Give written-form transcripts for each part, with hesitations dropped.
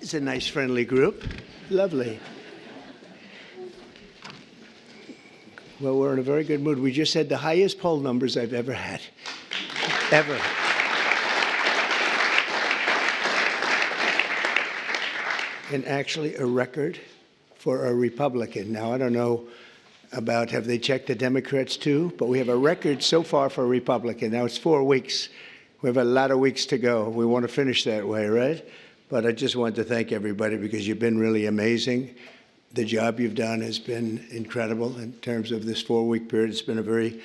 It's a nice, friendly group. Lovely. Well, we're in a very good mood. We just had the highest poll numbers I've ever had. Ever. And actually a record for a Republican. Now, I don't know about have they checked the Democrats too, but we have a record so far for a Republican. Now, it's 4 weeks. We have a lot of weeks to go. We want to finish that way, right? But I just want to thank everybody because you've been really amazing. The job you've done has been incredible in terms of this 4-week period. It's been a very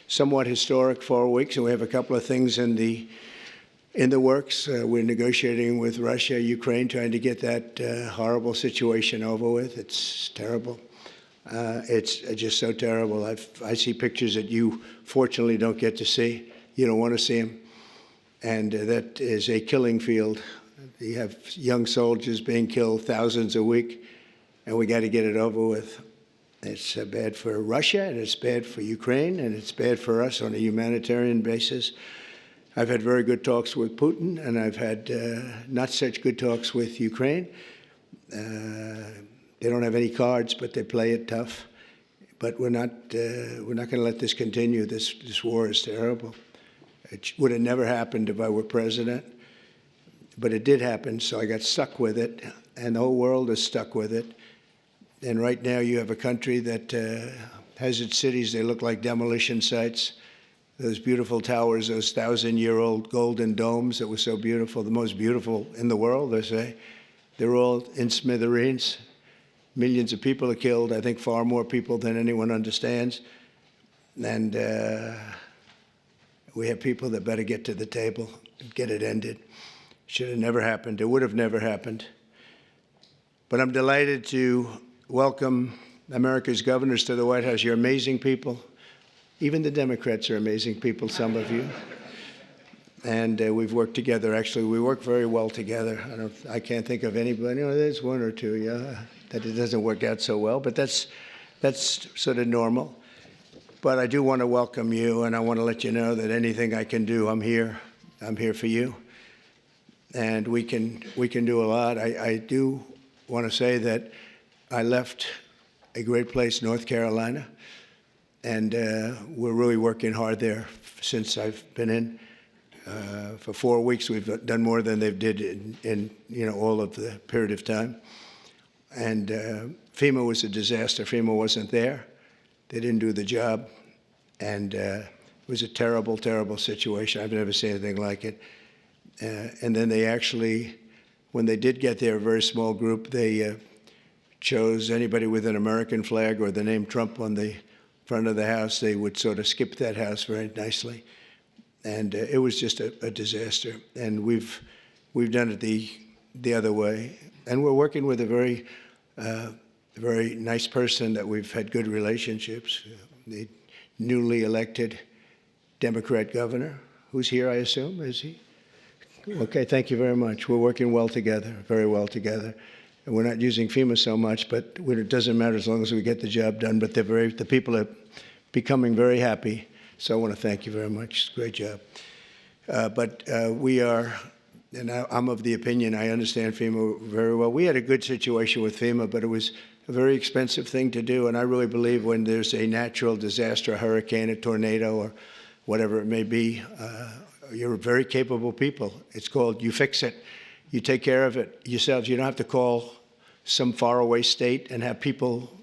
somewhat historic 4 weeks, and we have a couple of things in the works. We're negotiating with Russia, Ukraine, trying to get that horrible situation over with. It's terrible. It's just so terrible. I see pictures that you fortunately don't get to see. You don't want to see them. And that is a killing field. You have young soldiers being killed, thousands a week, and we got to get it over with. It's bad for Russia, and it's bad for Ukraine, and it's bad for us on a humanitarian basis. I've had very good talks with Putin, and I've had not such good talks with Ukraine. They don't have any cards, but they play it tough. But we're not going to let this continue. This war is terrible. It would have never happened if I were president, but it did happen, so I got stuck with it, and the whole world is stuck with it. And right now you have a country that has its cities, they look like demolition sites. Those beautiful towers, those 1,000-year-old golden domes that were so beautiful, the most beautiful in the world, they say, they're all in smithereens. Millions of people are killed, I think far more people than anyone understands. And we have people that better get to the table and get it ended. Should have never happened. It would have never happened. But I'm delighted to welcome America's governors to the White House. You're amazing people. Even the Democrats are amazing people, some of you. And we've worked together. Actually, we work very well together. I can't think of anybody. There's one or two, yeah, that it doesn't work out so well, but that's sort of normal. But I do want to welcome you, and I want to let you know that anything I can do, I'm here. I'm here for you. And we can do a lot. I do want to say that I left a great place, North Carolina, and we're really working hard there since I've been in. For 4 weeks, we've done more than they've did in all of the period of time. And FEMA was a disaster. FEMA wasn't there. They didn't do the job, and it was a terrible, terrible situation. I've never seen anything like it. And then they actually, when they did get there, a very small group, they chose anybody with an American flag or the name Trump on the front of the house. They would sort of skip that house very nicely. And it was just a disaster. And we've done it the other way. And we're working with a very nice person that we've had good relationships, the newly elected Democrat governor, who's here, I assume, is he? Okay, thank you very much. We're working well together, very well together. And we're not using FEMA so much, but it doesn't matter as long as we get the job done. But the people are becoming very happy. So I want to thank you very much. Great job. But we are, and I'm of the opinion, I understand FEMA very well. We had a good situation with FEMA, but it was a very expensive thing to do. And I really believe when there's a natural disaster, a hurricane, a tornado, or whatever it may be, you're very capable people. It's called you fix it. You take care of it yourselves. You don't have to call some faraway state and have people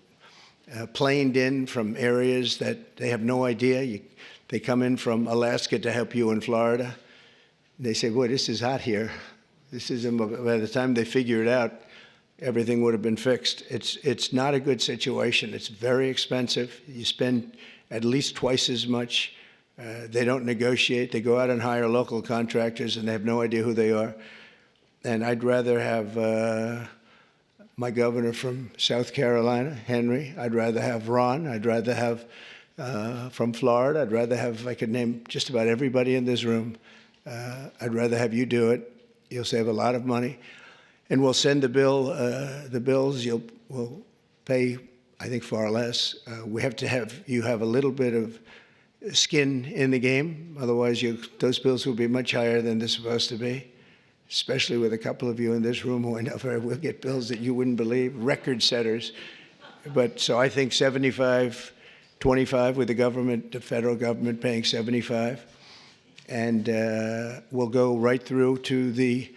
planed in from areas that they have no idea. They come in from Alaska to help you in Florida. They say, boy, this is hot here. This isn't, by the time they figure it out, everything would have been fixed. It's not a good situation. It's very expensive. You spend at least twice as much. They don't negotiate. They go out and hire local contractors, and they have no idea who they are. And I'd rather have my governor from South Carolina, Henry. I'd rather have Ron. I'd rather have from Florida. I'd rather have, I could name just about everybody in this room. I'd rather have you do it. You'll save a lot of money. And we'll send the bills. We'll pay, I think, far less. We have to have you have a little bit of skin in the game. Otherwise, those bills will be much higher than they're supposed to be. especially with a couple of you in this room who I know will get bills that you wouldn't believe, record setters. But so I think 75, 25 with the government, the federal government paying 75. And we'll go right through to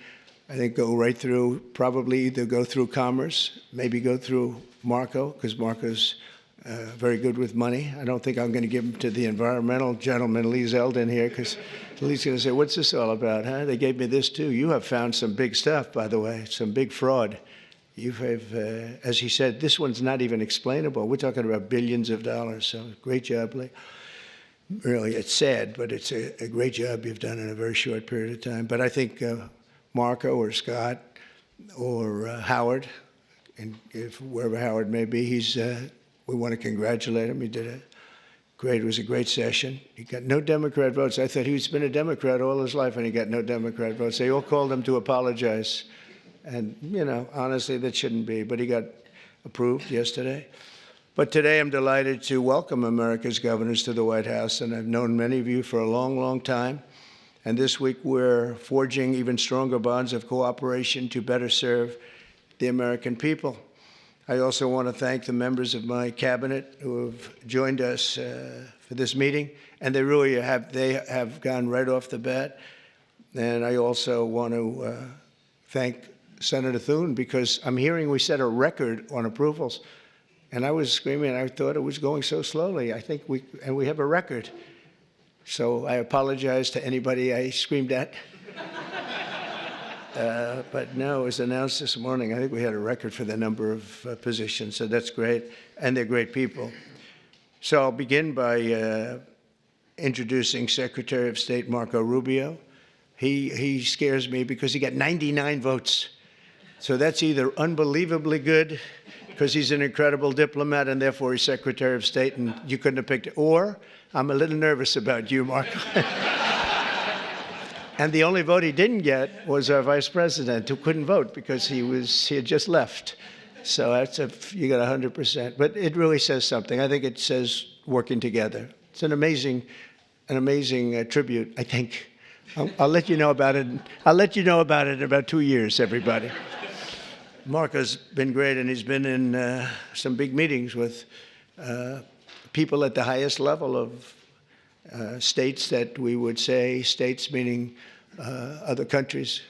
probably either go through Commerce, maybe go through Marco, because Marco's very good with money. I don't think I'm going to give him to the environmental gentleman, Lee Zeldin here, because Lee's going to say, what's this all about, huh? They gave me this too. You have found some big stuff, by the way, some big fraud. You have, as he said, this one's not even explainable. We're talking about billions of dollars, so great job, Lee. Really, it's sad, but it's a great job you've done in a very short period of time. But I think Marco or Scott or Howard, and if wherever Howard may be, we want to congratulate him. It was a great session. He got no Democrat votes. I thought he's been a Democrat all his life, and he got no Democrat votes. They all called him to apologize. And, honestly, that shouldn't be. But he got approved yesterday. But today I'm delighted to welcome America's governors to the White House, and I've known many of you for a long, long time. And this week we're forging even stronger bonds of cooperation to better serve the American people. I also want to thank the members of my cabinet who have joined us for this meeting, and they really have gone right off the bat. And I also want to thank Senator Thune, because I'm hearing we set a record on approvals. And I was screaming, I thought it was going so slowly. I think we have a record. So I apologize to anybody I screamed at. But no, it was announced this morning. I think we had a record for the number of positions, so that's great. And they're great people. So I'll begin by introducing Secretary of State Marco Rubio. He scares me because he got 99 votes. So that's either unbelievably good, because he's an incredible diplomat and therefore he's Secretary of State and you couldn't have picked it, or I'm a little nervous about you, Marco. And the only vote he didn't get was our Vice President, who couldn't vote because he had just left. So you got 100%. But it really says something. I think it says working together. It's an amazing tribute, I think. I'll let you know about it. I'll let you know about it in about 2 years, everybody. Marco's been great, and he's been in some big meetings with people at the highest level of states that we would say, states meaning other countries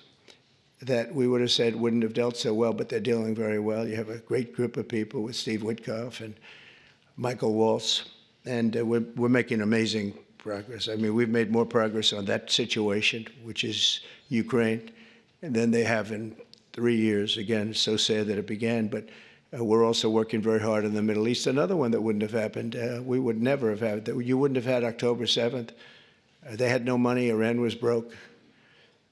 that we would have said wouldn't have dealt so well, but they're dealing very well. You have a great group of people with Steve Witkoff and Michael Waltz, and we're making amazing progress. I mean, we've made more progress on that situation, which is Ukraine, than they have in 3 years. Again, it's so sad that it began, but we're also working very hard in the Middle East. Another one that wouldn't have happened, we would never have had, you wouldn't have had October 7th. They had no money, Iran was broke.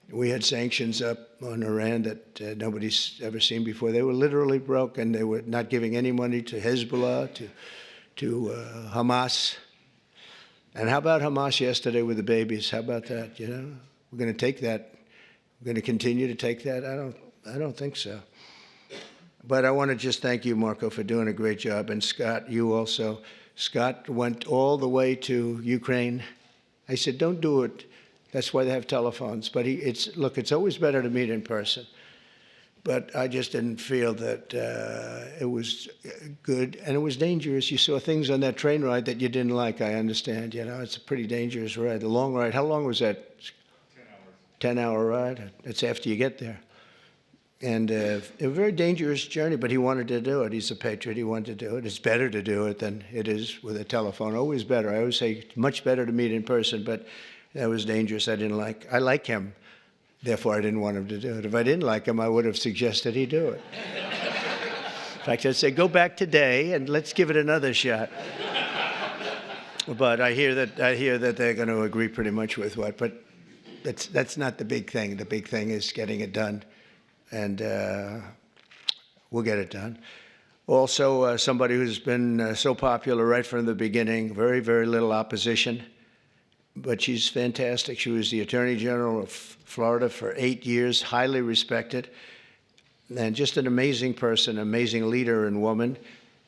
We had sanctions up on Iran that nobody's ever seen before. They were literally broke, and they were not giving any money to Hezbollah, to Hamas. And how about Hamas yesterday with the babies? How about that, We're going to take that. We're going to continue to take that? I don't think so. But I want to just thank you, Marco, for doing a great job. And Scott, you also. Scott went all the way to Ukraine. I said, don't do it. That's why they have telephones. But it's always better to meet in person. But I just didn't feel that it was good. And it was dangerous. You saw things on that train ride that you didn't like, I understand. It's a pretty dangerous ride. The long ride, how long was that? 10 hours. 10-hour ride. That's after you get there. And a very dangerous journey, but he wanted to do it. He's a patriot. He wanted to do it. It's better to do it than it is with a telephone. Always better. I always say it's much better to meet in person, but that was dangerous. I like him. Therefore, I didn't want him to do it. If I didn't like him, I would have suggested he do it. In fact, I'd say, go back today and let's give it another shot. But I hear that they're going to agree pretty much with what. But that's not the big thing. The big thing is getting it done. And we'll get it done. Also, somebody who's been so popular right from the beginning, very, very little opposition, but she's fantastic. She was the Attorney General of Florida for 8 years, highly respected, and just an amazing person, amazing leader and woman,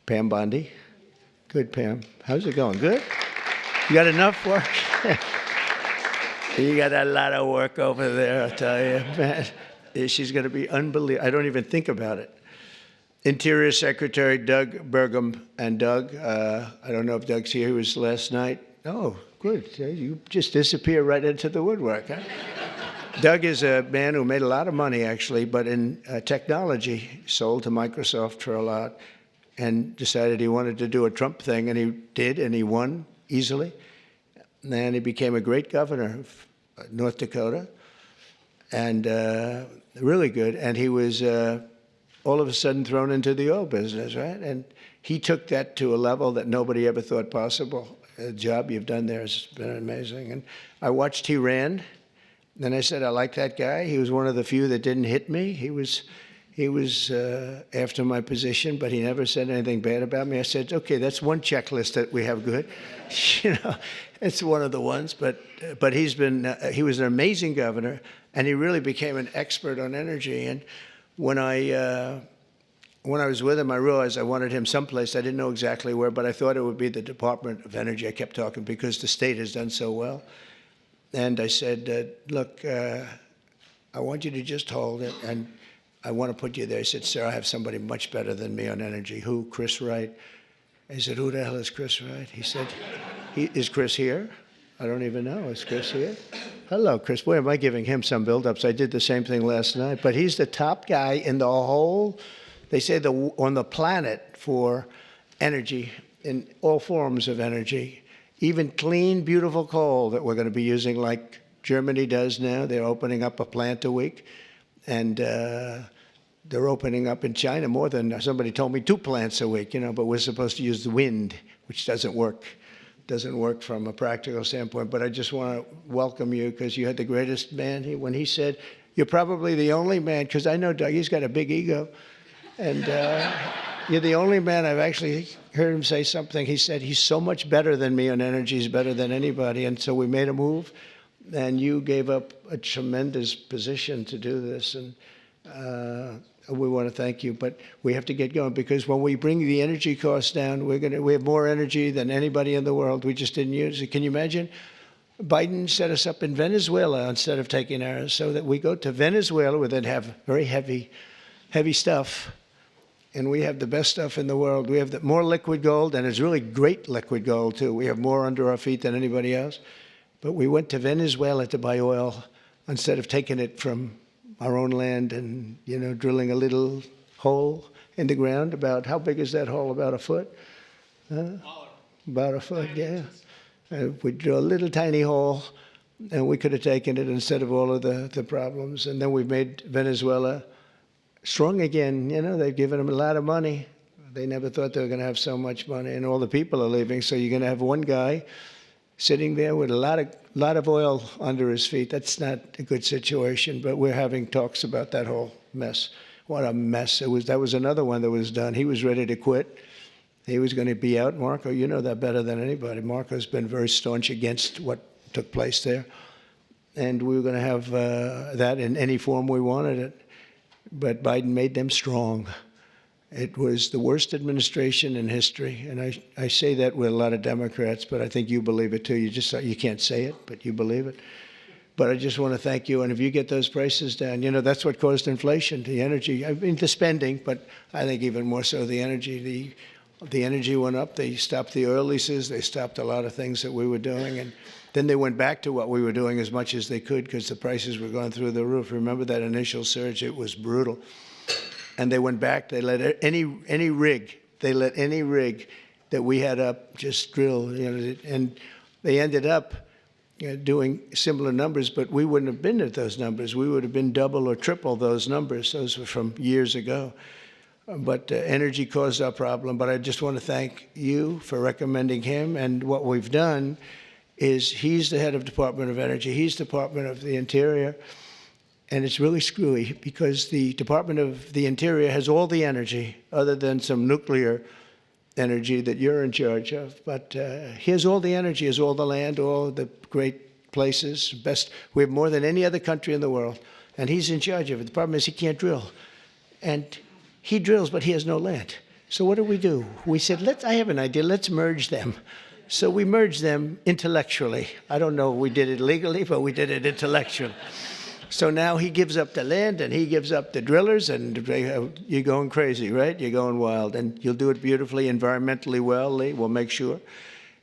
Pam Bondi. Good, Pam. How's it going? Good? You got enough work? You got a lot of work over there, I'll tell you, man. She's going to be unbelievable. I don't even think about it. Interior Secretary Doug Burgum. And Doug, I don't know if Doug's here. He was last night. Oh, good. You just disappear right into the woodwork, huh? Doug is a man who made a lot of money, actually, but in technology, sold to Microsoft for a lot, and decided he wanted to do a Trump thing, and he did, and he won easily. And he became a great governor of North Dakota, and really good. And he was all of a sudden thrown into the oil business, right? And he took that to a level that nobody ever thought possible. The job you've done there has been amazing. And I watched he ran. Then I said, I like that guy. He was one of the few that didn't hit me. He was after my position, but he never said anything bad about me. I said, okay, that's one checklist that we have good. You know, it's one of the ones. But he was an amazing governor, and he really became an expert on energy. And when I was with him, I realized I wanted him someplace. I didn't know exactly where, but I thought it would be the Department of Energy. I kept talking because the state has done so well. And I said, look, I want you to just hold it, and I want to put you there. He said, sir, I have somebody much better than me on energy. Who? Chris Wright. I said, who the hell is Chris Wright? He said, is Chris here? I don't even know. Is Chris here? Hello, Chris. Boy, am I giving him some build-ups. I did the same thing last night. But he's the top guy in the whole, they say, on the planet for energy, in all forms of energy. Even clean, beautiful coal that we're going to be using like Germany does now. They're opening up a plant a week. And they're opening up in China more than, somebody told me, 2 plants a week, you know, but we're supposed to use the wind, which doesn't work. Doesn't work from a practical standpoint. But I just want to welcome you because you had the greatest man. When he said, you're probably the only man, because I know Doug, he's got a big ego. And you're the only man I've actually heard him say something. He said, he's so much better than me on energy. He's better than anybody. And so we made a move, and you gave up a tremendous position to do this. And we want to thank you. But we have to get going, because when we bring the energy costs down, we have more energy than anybody in the world. We just didn't use it. Can you imagine? Biden set us up in Venezuela instead of taking ours, so that we go to Venezuela where they'd have very heavy stuff. And we have the best stuff in the world. We have more liquid gold, and it's really great liquid gold, too. We have more under our feet than anybody else. But we went to Venezuela to buy oil instead of taking it from our own land and, you know, drilling a little hole in the ground. About, how big is that hole? About a foot? About a foot, yeah. We drill a little tiny hole, and we could have taken it instead of all of the problems. And then we've made Venezuela strong again. You know, they've given them a lot of money. They never thought they were going to have so much money, and all the people are leaving. So you're going to have one guy sitting there with a lot of oil under his feet. That's not a good situation, but we're having talks about that whole mess. What a mess. That was another one that was done. He was ready to quit. He was going to be out. Marco, you know that better than anybody. Marco's been very staunch against what took place there. And we were going to have that in any form we wanted it. But Biden made them strong. It was the worst administration in history, and I say that with a lot of Democrats, but I think you believe it too. You can't say it, but you believe it. But I just want to thank you, and if you get those prices down, you know, that's what caused inflation, the energy. I mean, the spending, but I think even more so the energy. The energy went up. They stopped the oil leases. They stopped a lot of things that we were doing, and then they went back to what we were doing as much as they could because the prices were going through the roof. Remember that initial surge? It was brutal. And they went back. They let any rig that we had up just drill. You know, and they ended up doing similar numbers, but we wouldn't have been at those numbers. We would have been double or triple those numbers. Those were from years ago. But energy caused our problem. But I just want to thank you for recommending him. And what we've done is he's the head of Department of Energy. He's Department of the Interior. And it's really screwy because the Department of the Interior has all the energy other than some nuclear energy that you're in charge of. But he has all the energy, has all the land, all the great places, best. We have more than any other country in the world. And he's in charge of it. The problem is he can't drill. And he drills, but he has no land. So what do? We said, I have an idea. Let's merge them. So we merged them intellectually. I don't know if we did it legally, but we did it intellectually. So now he gives up the land and he gives up the drillers, and you're going crazy, right? You're going wild, and you'll do it beautifully, environmentally well, Lee. We'll make sure.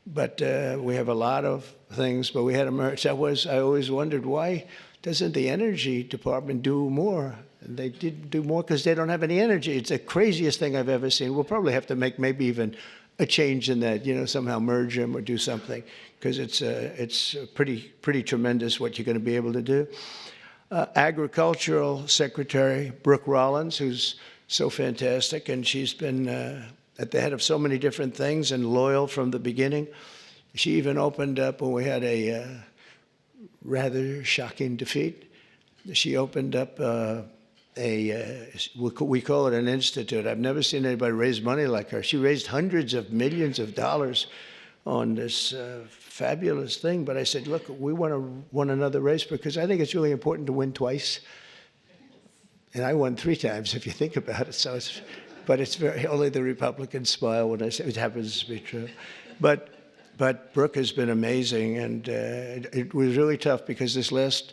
But we have a lot of things. But we had a merge. I always wondered, why doesn't the energy department do more? And they didn't do more because they don't have any energy. It's the craziest thing I've ever seen. We'll probably have to make maybe even a change in that, somehow merge them or do something, because it's pretty tremendous what you're going to be able to do. Agricultural Secretary Brooke Rollins, who's so fantastic, and she's been at the head of so many different things and loyal from the beginning. She even opened up when we had a rather shocking defeat. She opened up we call it an institute. I've never seen anybody raise money like her. She raised hundreds of millions of dollars on this fabulous thing. But I said, look, we want to win another race because I think it's really important to win twice. And I won 3 times, if you think about it. So but it's only the Republicans smile when I say it happens to be true. But Brooke has been amazing, and it was really tough because this last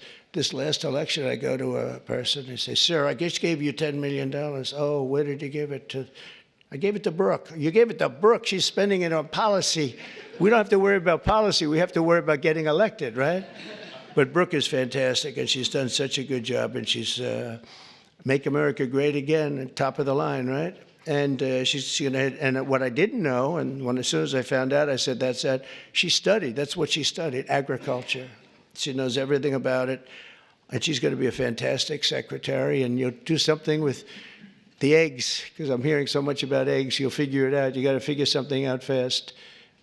election, I go to a person and say, sir, I just gave you $10 million. Oh, where did you give it to? I gave it to Brooke. You gave it to Brooke. She's spending it on policy. We don't have to worry about policy. We have to worry about getting elected, right? But Brooke is fantastic, and she's done such a good job, and she's Make America Great Again, top of the line, right? And she's going to, and what I didn't know, and as soon as I found out, I said, that's that. She studied, that's what she studied, agriculture. She knows everything about it, and she's going to be a fantastic secretary, and you'll do something with the eggs, because I'm hearing so much about eggs. You'll figure it out. You got to figure something out fast.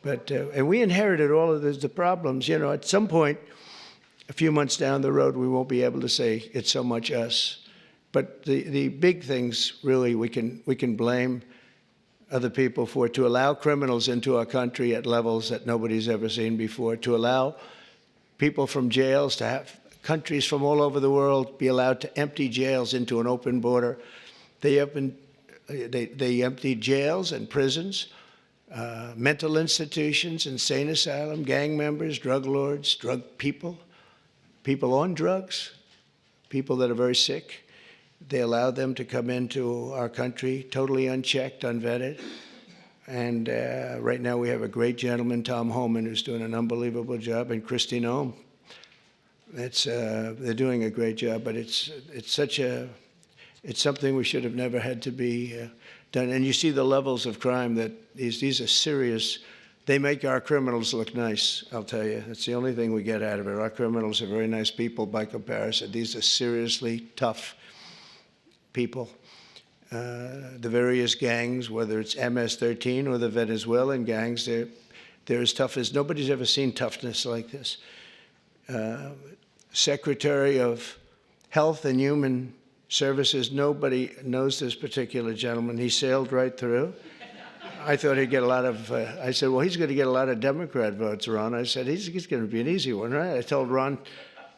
But and we inherited all of the problems. At some point, a few months down the road, we won't be able to say it's so much us. But the big things, really, we can blame other people for, to allow criminals into our country at levels that nobody's ever seen before, to allow people from jails, to have countries from all over the world be allowed to empty jails into an open border. They emptied jails and prisons, mental institutions, insane asylum, gang members, drug lords, drug people on drugs, people that are very sick. They allowed them to come into our country totally unchecked, unvetted. And right now we have a great gentleman, Tom Homan, who's doing an unbelievable job, and Kristi Noem. They're doing a great job, but it's something we should have never had to be done. And you see the levels of crime that these are serious. They make our criminals look nice, I'll tell you. That's the only thing we get out of it. Our criminals are very nice people by comparison. These are seriously tough people. The various gangs, whether it's MS-13 or the Venezuelan gangs, they're as tough as nobody's ever seen toughness like this. Secretary of Health and Human Services, nobody knows this particular gentleman. He sailed right through. I thought he'd get a lot of, I said, well, he's going to get a lot of Democrat votes, Ron. I said, he's going to be an easy one, right? I told Ron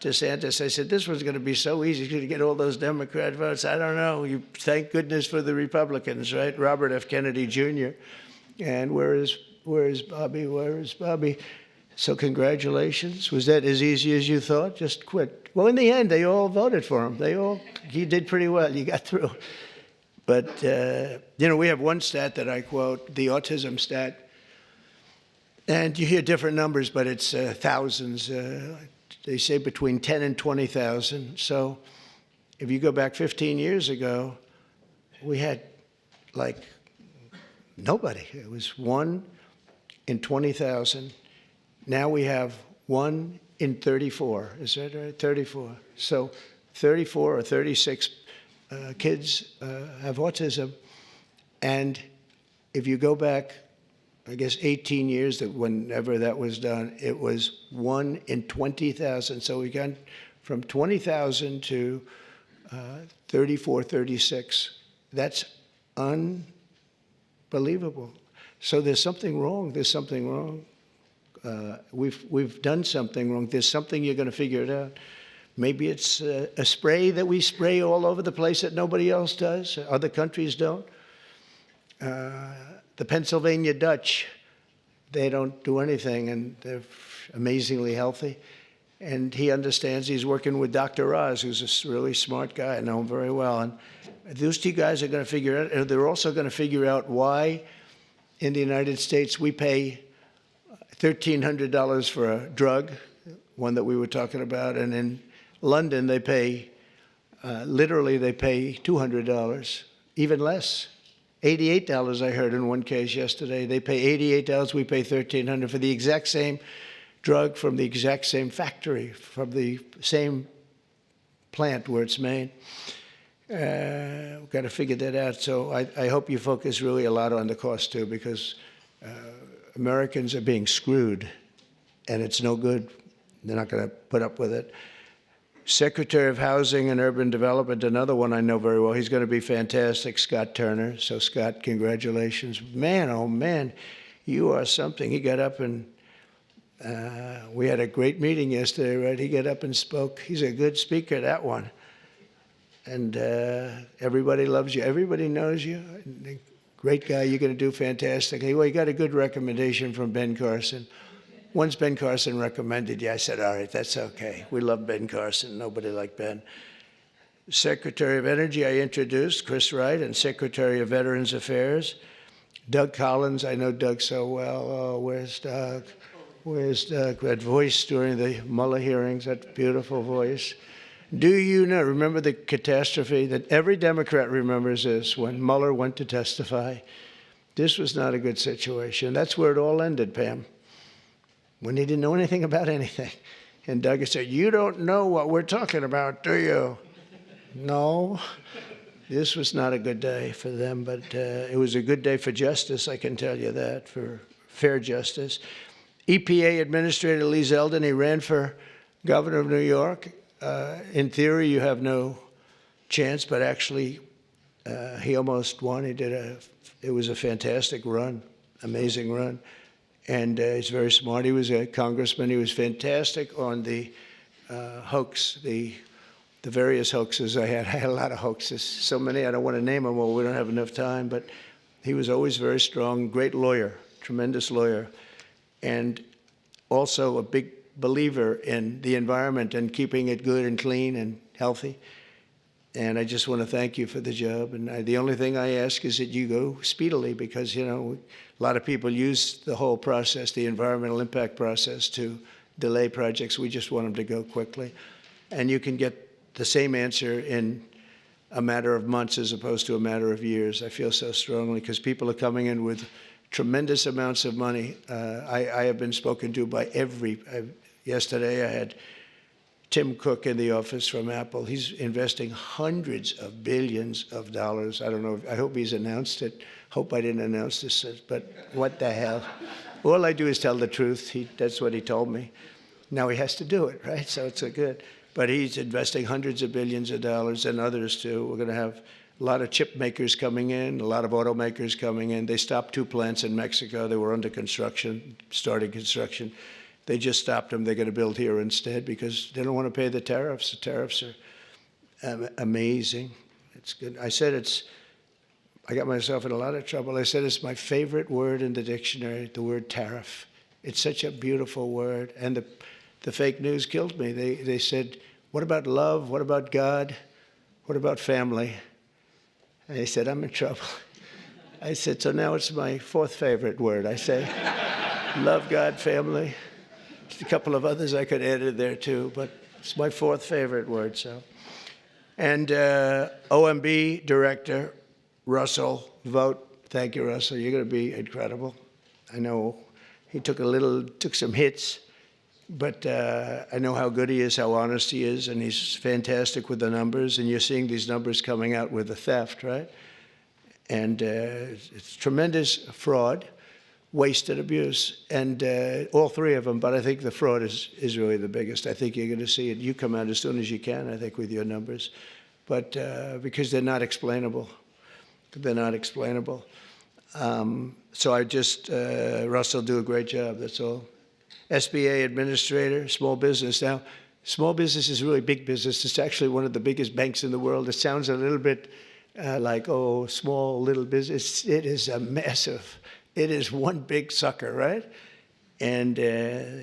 DeSantis, I said, this one's going to be so easy. He's going to get all those Democrat votes. I don't know. Thank goodness for the Republicans, right? Robert F. Kennedy Jr. And where is Bobby? Where is Bobby? So congratulations. Was that as easy as you thought? Just quit. Well, in the end, they all voted for him. He did pretty well. You got through. But, we have one stat that I quote, the autism stat. And you hear different numbers, but it's thousands. They say between 10 and 20,000. So if you go back 15 years ago, we had like nobody. It was 1 in 20,000. Now we have 1 in 34. Is that right? 34. So 34 or 36 kids have autism. And if you go back, I guess 18 years, that whenever that was done, it was 1 in 20,000. So we got from 20,000 to 34, 36. That's unbelievable. So there's something wrong. There's something wrong. We've done something wrong. There's something, you're going to figure it out. Maybe it's a spray that we spray all over the place that nobody else does. Other countries don't. The Pennsylvania Dutch, they don't do anything, and they're amazingly healthy. And he understands. He's working with Dr. Oz, who's a really smart guy. I know him very well. And those two guys are going to figure out, and they're also going to figure out why in the United States we pay $1,300 for a drug, one that we were talking about, and in London they pay, literally they pay $200, even less. $88 I heard in one case yesterday. They pay $88, we pay $1,300 for the exact same drug from the exact same factory, from the same plant where it's made. We've got to figure that out. So I hope you focus really a lot on the cost too, because Americans are being screwed, and it's no good. They're not going to put up with it. Secretary of Housing and Urban Development, another one I know very well. He's going to be fantastic, Scott Turner. So Scott, congratulations. Man, oh man, you are something. He got up and we had a great meeting yesterday, right? He got up and spoke. He's a good speaker, that one. And everybody loves you. Everybody knows you. Great guy. You're going to do fantastically. Well, you got a good recommendation from Ben Carson. Once Ben Carson recommended you, I said, all right, that's okay. We love Ben Carson. Nobody like Ben. Secretary of Energy, I introduced, Chris Wright, and Secretary of Veterans Affairs, Doug Collins. I know Doug so well. Oh, where's Doug? Where's Doug? That voice during the Mueller hearings, that beautiful voice. Do you know, remember the catastrophe that every Democrat remembers this, when Mueller went to testify? This was not a good situation. That's where it all ended, Pam, when he didn't know anything about anything. And Doug said, you don't know what we're talking about, do you? No. This was not a good day for them, but it was a good day for justice, I can tell you that, for fair justice. EPA Administrator Lee Zeldin, he ran for governor of New York. In theory, you have no chance, but actually, he almost won. It was a fantastic run, amazing run. And he's very smart. He was a congressman. He was fantastic on the hoax, the various hoaxes I had. I had a lot of hoaxes, so many I don't want to name them all. We don't have enough time, but he was always very strong, great lawyer, tremendous lawyer, and also a big believer in the environment and keeping it good and clean and healthy. And I just want to thank you for the job. And the only thing I ask is that you go speedily, because, you know, a lot of people use the whole process, the environmental impact process, to delay projects. We just want them to go quickly. And you can get the same answer in a matter of months as opposed to a matter of years. I feel so strongly, because people are coming in with tremendous amounts of money. I have been spoken to by yesterday I had Tim Cook in the office from Apple. He's investing hundreds of billions of dollars. I don't know, I hope he's announced it. Hope I didn't announce this, but what the hell? All I do is tell the truth. That's what he told me. Now he has to do it, right? So it's so good. But he's investing hundreds of billions of dollars, and others too. We're going to have a lot of chip makers coming in, a lot of automakers coming in. They stopped 2 plants in Mexico. They were under construction, starting construction. They just stopped them. They're going to build here instead because they don't want to pay the tariffs. The tariffs are amazing. It's good. I got myself in a lot of trouble. I said it's my favorite word in the dictionary, the word tariff. It's such a beautiful word. And the fake news killed me. They said, what about love? What about God? What about family? And they said, I'm in trouble. I said, so now it's my 4th favorite word. I say, love, God, family. There's a couple of others I could add in there too, but it's my 4th favorite word. So, and OMB Director Russell Vought. Thank you, Russell. You're going to be incredible. I know he took some hits, but I know how good he is, how honest he is, and he's fantastic with the numbers. And you're seeing these numbers coming out with the theft, right? And it's tremendous fraud, waste, and abuse, and all 3 of them. But I think the fraud is really the biggest. I think you're going to see it. You come out as soon as you can, I think, with your numbers, but because they're not explainable. They're not explainable. So I just, Russell, do a great job, that's all. SBA Administrator, small business. Now, small business is really big business. It's actually one of the biggest banks in the world. It sounds a little bit like, oh, small, little business. It is a massive, it is one big sucker, right? And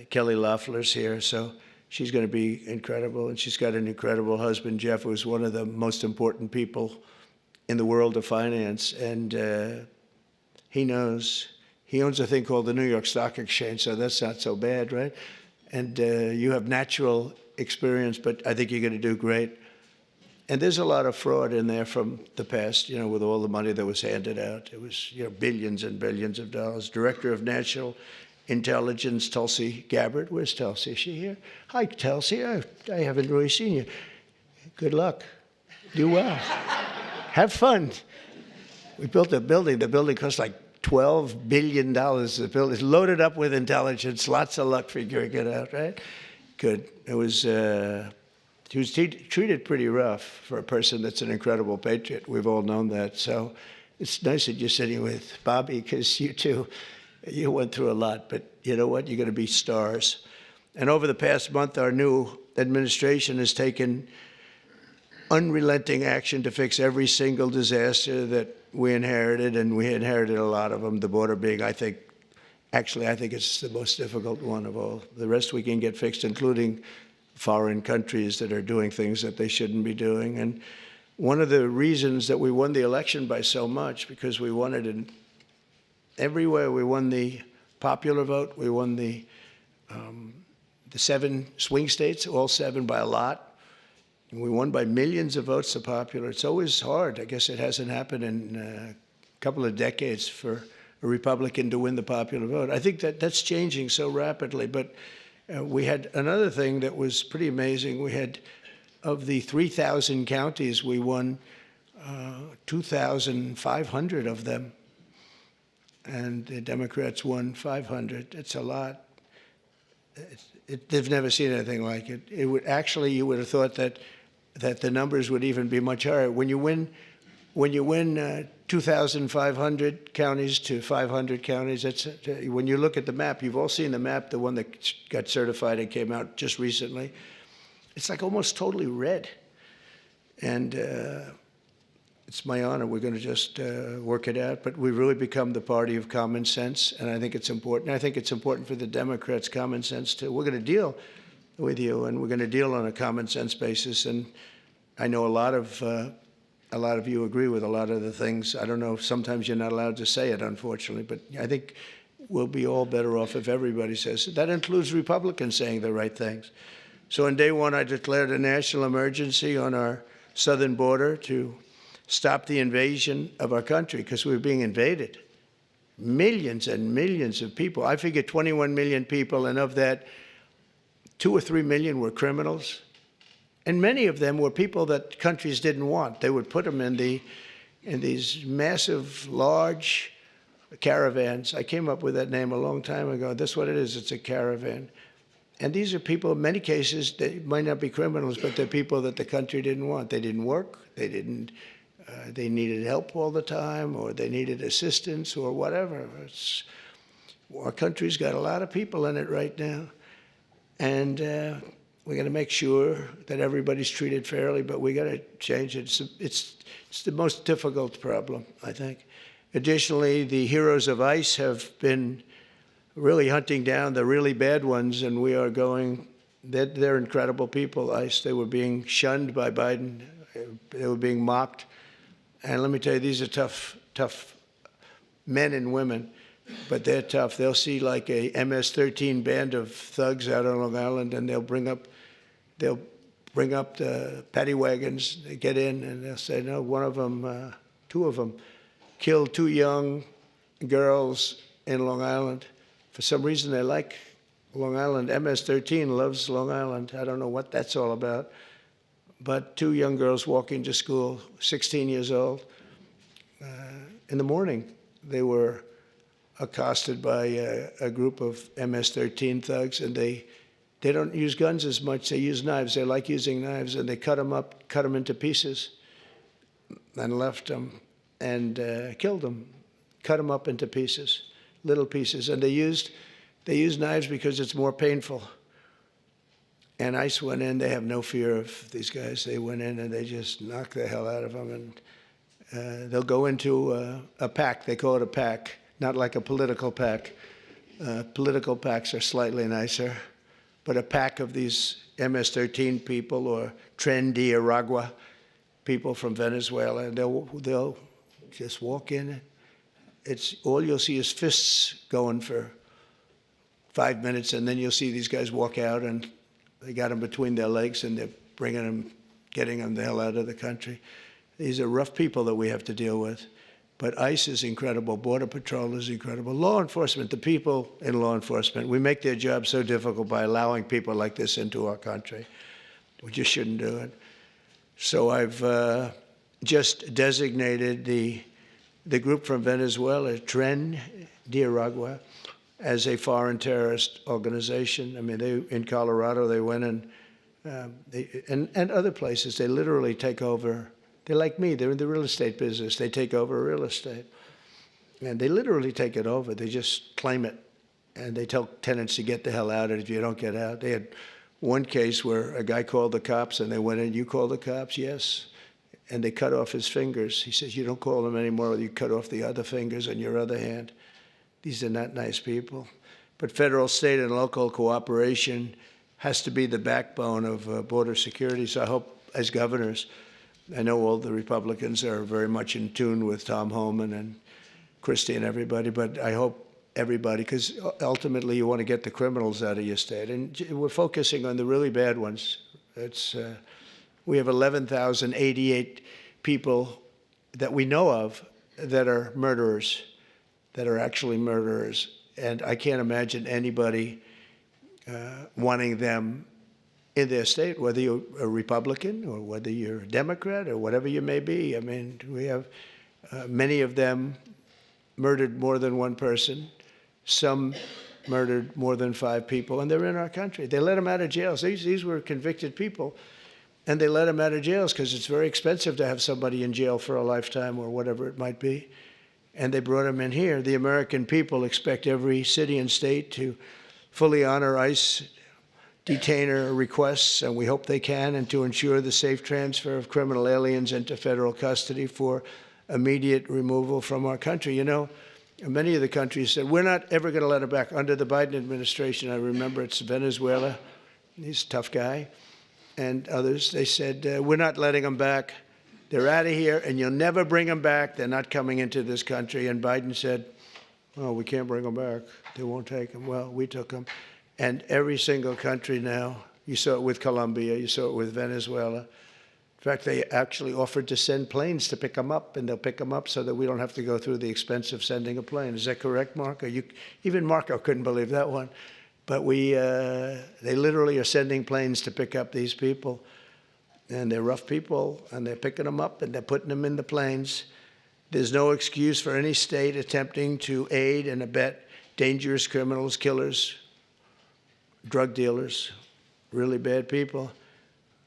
Kelly Loeffler's here. So She's going to be incredible, and she's got an incredible husband, Jeff, who's one of the most important people in the world of finance, and he knows. He owns a thing called the New York Stock Exchange, so that's not so bad, right? And you have natural experience, but I think you're going to do great. And there's a lot of fraud in there from the past, with all the money that was handed out. It was, billions and billions of dollars. Director of National Intelligence, Tulsi Gabbard. Where's Tulsi? Is she here? Hi, Tulsi. I haven't really seen you. Good luck. Do well. Have fun. We built a building. The building cost like $12 billion. The building is loaded up with intelligence. Lots of luck figuring it out, right? Good. It was... He was treated pretty rough for a person that's an incredible patriot. We've all known that. So it's nice that you're sitting with Bobby, because you went through a lot. But you know what? You're going to be stars. And over the past month, our new administration has taken unrelenting action to fix every single disaster that we inherited, and we inherited a lot of them, the border being, I think it's the most difficult one of all. The rest we can get fixed, including foreign countries that are doing things that they shouldn't be doing. And one of the reasons that we won the election by so much, because we won it in everywhere. We won the popular vote. We won the 7 swing states, all 7 by a lot. And we won by millions of votes, the popular. It's always hard. I guess it hasn't happened in a couple of decades for a Republican to win the popular vote. I think that's changing so rapidly. But we had another thing that was pretty amazing. We had, of the 3,000 counties, we won 2,500 of them, and the Democrats won 500. It's a lot. They've never seen anything like it. It would actually, you would have thought that the numbers would even be much higher. When you win 2,500 counties to 500 counties, when you look at the map, you've all seen the map, the one that got certified and came out just recently. It's like almost totally red. And it's my honor. We're going to just work it out. But we've really become the party of common sense, and I think it's important. I think it's important for the Democrats' common sense, too. We're going to deal with you, and we're going to deal on a common sense basis. And I know a lot of you agree with a lot of the things. I don't know, sometimes you're not allowed to say it, unfortunately, but I think we'll be all better off if everybody says it. That includes Republicans saying the right things. So on day one, I declared a national emergency on our southern border to stop the invasion of our country, because we were being invaded. Millions and millions of people. I figure 21 million people, and of that, 2 or 3 million were criminals. And many of them were people that countries didn't want. They would put them in these massive, large caravans. I came up with that name a long time ago. That's what it is. It's a caravan. And these are people, in many cases, they might not be criminals, but they're people that the country didn't want. They didn't work. They needed help all the time, or they needed assistance, or whatever. Our country's got a lot of people in it right now. And we're going to make sure that everybody's treated fairly, but we got to change it. It's the most difficult problem, I think. Additionally, the heroes of ICE have been really hunting down the really bad ones, and we are going. They're incredible people. ICE. They were being shunned by Biden. They were being mocked. And let me tell you, these are tough men and women. But they're tough. They'll see like a MS-13 band of thugs out on Long Island, and they'll bring up the paddy wagons. They get in, and they'll say, no, one of them, 2 of them, killed 2 young girls in Long Island. For some reason, they like Long Island. MS-13 loves Long Island. I don't know what that's all about. But 2 young girls walking to school, 16 years old. In the morning, they were accosted by a group of MS-13 thugs, and they don't use guns as much. They use knives. They like using knives, and they cut them up, cut them into pieces, and left them, and killed them, cut them up into pieces, little pieces. And they used knives because it's more painful. And ICE went in. They have no fear of these guys. They went in, and they just knocked the hell out of them. And they'll go into a pack. They call it a pack. Not like a political pack. Political packs are slightly nicer. but a pack of these MS-13 people or Tren de Aragua people from Venezuela, and they'll just walk in. It's all you'll see is fists going for 5 minutes, and then you'll see these guys walk out, and they got them between their legs, and they're bringing them, getting them the hell out of the country. These are rough people that we have to deal with. But ICE is incredible. Border Patrol is incredible. Law enforcement, the people in law enforcement, we make their job so difficult by allowing people like this into our country. We just shouldn't do it. So I've just designated the group from Venezuela, Tren de Aragua, as a foreign terrorist organization. I mean, they in Colorado, they went and other places, they literally take over. They're like me. They're in the real estate business. They take over real estate. And they literally take it over. They just claim it. And they tell tenants to get the hell out if you don't get out. They had one case where a guy called the cops, and they went in, "You call the cops?" "Yes." And they cut off his fingers. He says, "You don't call them anymore. You cut off the other fingers on your other hand." These are not nice people. But federal, state, and local cooperation has to be the backbone of border security. So I hope, as governors, I know all the Republicans are very much in tune with Tom Homan and Christie and everybody, but I hope everybody, because ultimately you want to get the criminals out of your state. And we're focusing on the really bad ones. We have 11,088 people that we know of that are murderers, that are actually murderers. And I can't imagine anybody wanting them in their state, whether you're a Republican or whether you're a Democrat or whatever you may be. I mean, we have many of them murdered more than one person. Some murdered more than 5 people, and they're in our country. They let them out of jails. These were convicted people, and they let them out of jails because it's very expensive to have somebody in jail for a lifetime or whatever it might be. And they brought them in here. The American people expect every city and state to fully honor ICE detainer requests, and we hope they can, and to ensure the safe transfer of criminal aliens into federal custody for immediate removal from our country. You know, many of the countries said, "We're not ever going to let them back." Under the Biden administration, I remember it's Venezuela. He's a tough guy. And others, they said, "We're not letting them back. They're out of here, and you'll never bring them back. They're not coming into this country." And Biden said, "Oh, we can't bring them back. They won't take them." Well, we took them. And every single country now, you saw it with Colombia, you saw it with Venezuela. In fact, they actually offered to send planes to pick them up, and they'll pick them up so that we don't have to go through the expense of sending a plane. Is that correct, Marco? Even Marco couldn't believe that one. But they literally are sending planes to pick up these people. And they're rough people, and they're picking them up, and they're putting them in the planes. There's no excuse for any state attempting to aid and abet dangerous criminals, killers, drug dealers, really bad people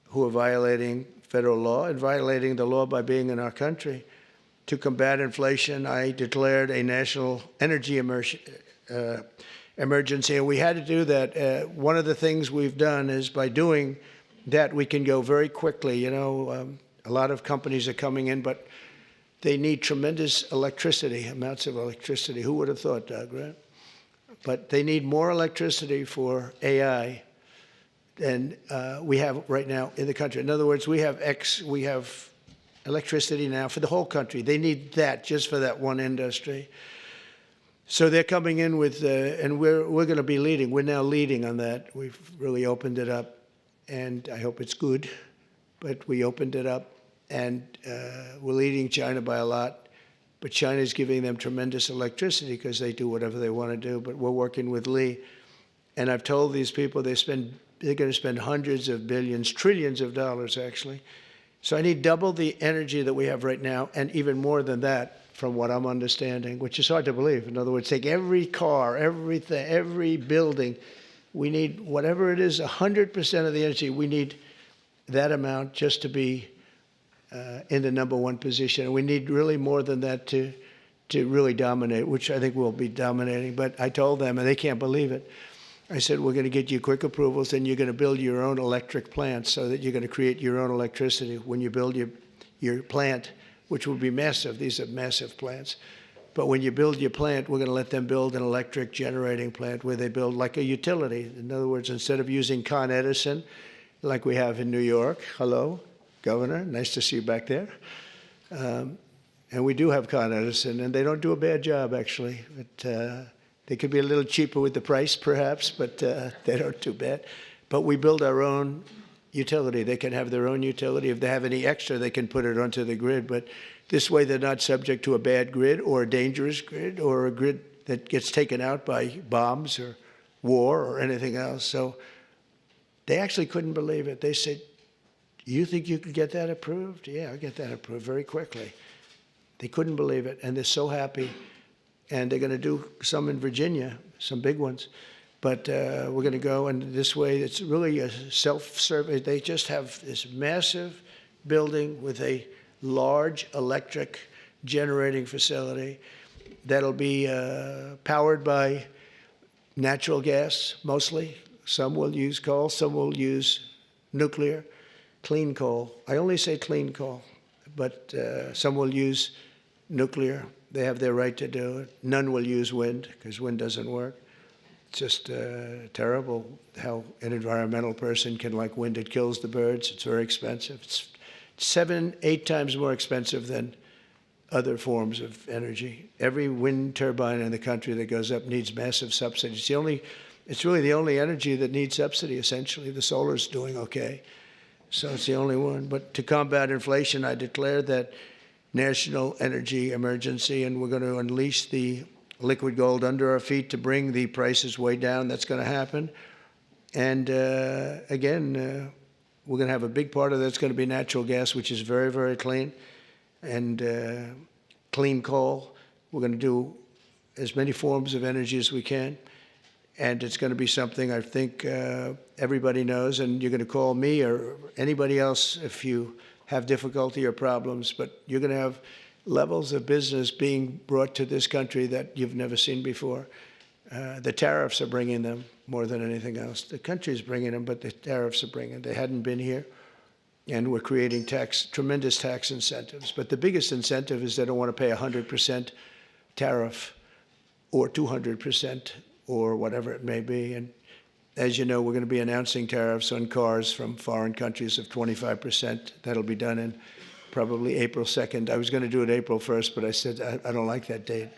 who are violating federal law and violating the law by being in our country. To combat inflation, I declared a national energy emergency, and we had to do that. One of the things we've done is by doing that, we can go very quickly. You know, a lot of companies are coming in, but they need tremendous electricity, amounts of electricity. Who would have thought, Doug, right? But they need more electricity for AI than we have right now in the country. In other words, we have electricity now for the whole country. They need that just for that one industry. So they're coming in with, and we're going to be leading. We're now leading on that. We've really opened it up, and I hope it's good. But we opened it up, and we're leading China by a lot. But China's giving them tremendous electricity because they do whatever they want to do. But we're working with Lee. And I've told these people they're going to spend hundreds of billions, trillions of dollars, actually. So I need double the energy that we have right now, and even more than that, from what I'm understanding, which is hard to believe. In other words, take every car, everything, every building. We need, whatever it is, 100% of the energy. We need that amount just to be in the #1 position. And we need really more than that to really dominate, which I think we'll be dominating. But I told them, and they can't believe it. I said, we're going to get you quick approvals, and you're going to build your own electric plants so that you're going to create your own electricity when you build your plant, which will be massive. These are massive plants. But when you build your plant, we're going to let them build an electric generating plant where they build like a utility. In other words, instead of using Con Edison, like we have in New York, hello, Governor, nice to see you back there. And we do have Con Edison, and they don't do a bad job, actually. But, they could be a little cheaper with the price, perhaps, but they don't do bad. But we build our own utility. They can have their own utility. If they have any extra, they can put it onto the grid. But this way, they're not subject to a bad grid or a dangerous grid or a grid that gets taken out by bombs or war or anything else. So they actually couldn't believe it. They said, "You think you could get that approved?" "Yeah, I'll get that approved very quickly." They couldn't believe it, and they're so happy. And they're going to do some in Virginia, some big ones. But we're going to go, and this way, it's really a self-service. They just have this massive building with a large electric generating facility that'll be powered by natural gas, mostly. Some will use coal, some will use nuclear, clean coal. I only say clean coal, but some will use nuclear. They have their right to do it. None will use wind, because wind doesn't work. It's just terrible how an environmental person can like wind. It kills the birds. It's very expensive. It's 7, 8 times more expensive than other forms of energy. Every wind turbine in the country that goes up needs massive subsidies. It's really the only energy that needs subsidy, essentially. The solar's doing okay. So it's the only one. But to combat inflation, I declared that national energy emergency, and we're going to unleash the liquid gold under our feet to bring the prices way down. That's going to happen. And again, we're going to have a big part of that's going to be natural gas, which is very, very clean, and clean coal. We're going to do as many forms of energy as we can. And it's going to be something I think everybody knows, and you're going to call me or anybody else if you have difficulty or problems, but you're going to have levels of business being brought to this country that you've never seen before. The tariffs are bringing them more than anything else. The country's bringing them, but the tariffs are bringing them. They hadn't been here, and we're creating tremendous tax incentives. But the biggest incentive is they don't want to pay 100% tariff or 200% or whatever it may be. And as you know, we're going to be announcing tariffs on cars from foreign countries of 25%. That'll be done in probably April 2nd. I was going to do it April 1st, but I said, I don't like that date.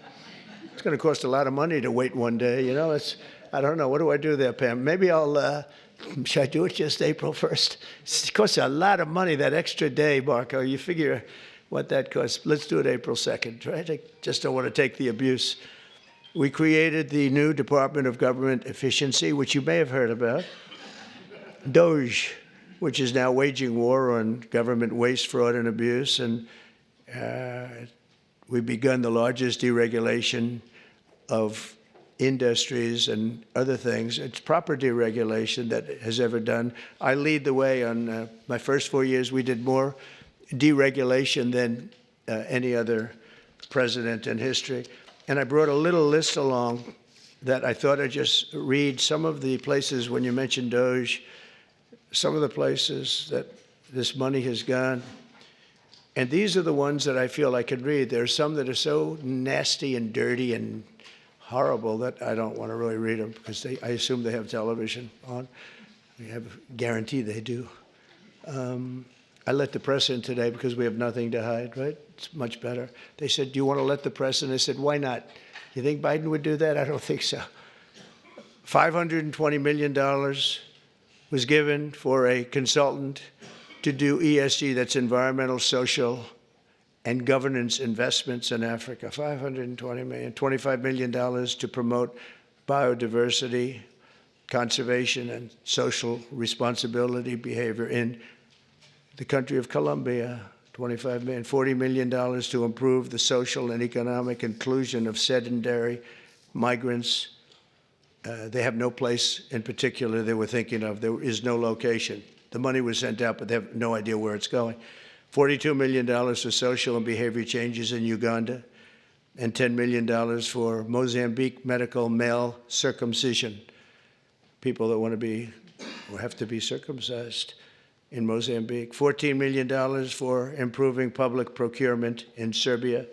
It's going to cost a lot of money to wait one day. You know, I don't know. What do I do there, Pam? Maybe should I do it just April 1st? It costs a lot of money, that extra day, Marco. You figure what that costs. Let's do it April 2nd, right? I just don't want to take the abuse. We created the new Department of Government Efficiency, which you may have heard about, DOGE, which is now waging war on government waste, fraud, and abuse. And we've begun the largest deregulation of industries and other things. It's proper deregulation that has ever done. I lead the way on my first 4 years. We did more deregulation than any other president in history. And I brought a little list along that I thought I'd just read. Some of the places, when you mentioned DOGE, some of the places that this money has gone. And these are the ones that I feel I could read. There are some that are so nasty and dirty and horrible that I don't want to really read them, because I assume they have television on. I have a guarantee they do. I let the press in today because we have nothing to hide, right? It's much better. They said, "Do you want to let the press in?" I said, "Why not? You think Biden would do that?" I don't think so. $520 million was given for a consultant to do ESG, that's environmental, social, and governance investments in Africa. $520 million, $25 million to promote biodiversity, conservation, and social responsibility behavior in the country of Colombia. $25 million, $40 million to improve the social and economic inclusion of sedentary migrants. They have no place in particular they were thinking of. There is no location. The money was sent out, but they have no idea where it's going. $42 million for social and behavior changes in Uganda, and $10 million for Mozambique medical male circumcision. People that want to be or have to be circumcised in Mozambique. $14 million for improving public procurement in Serbia.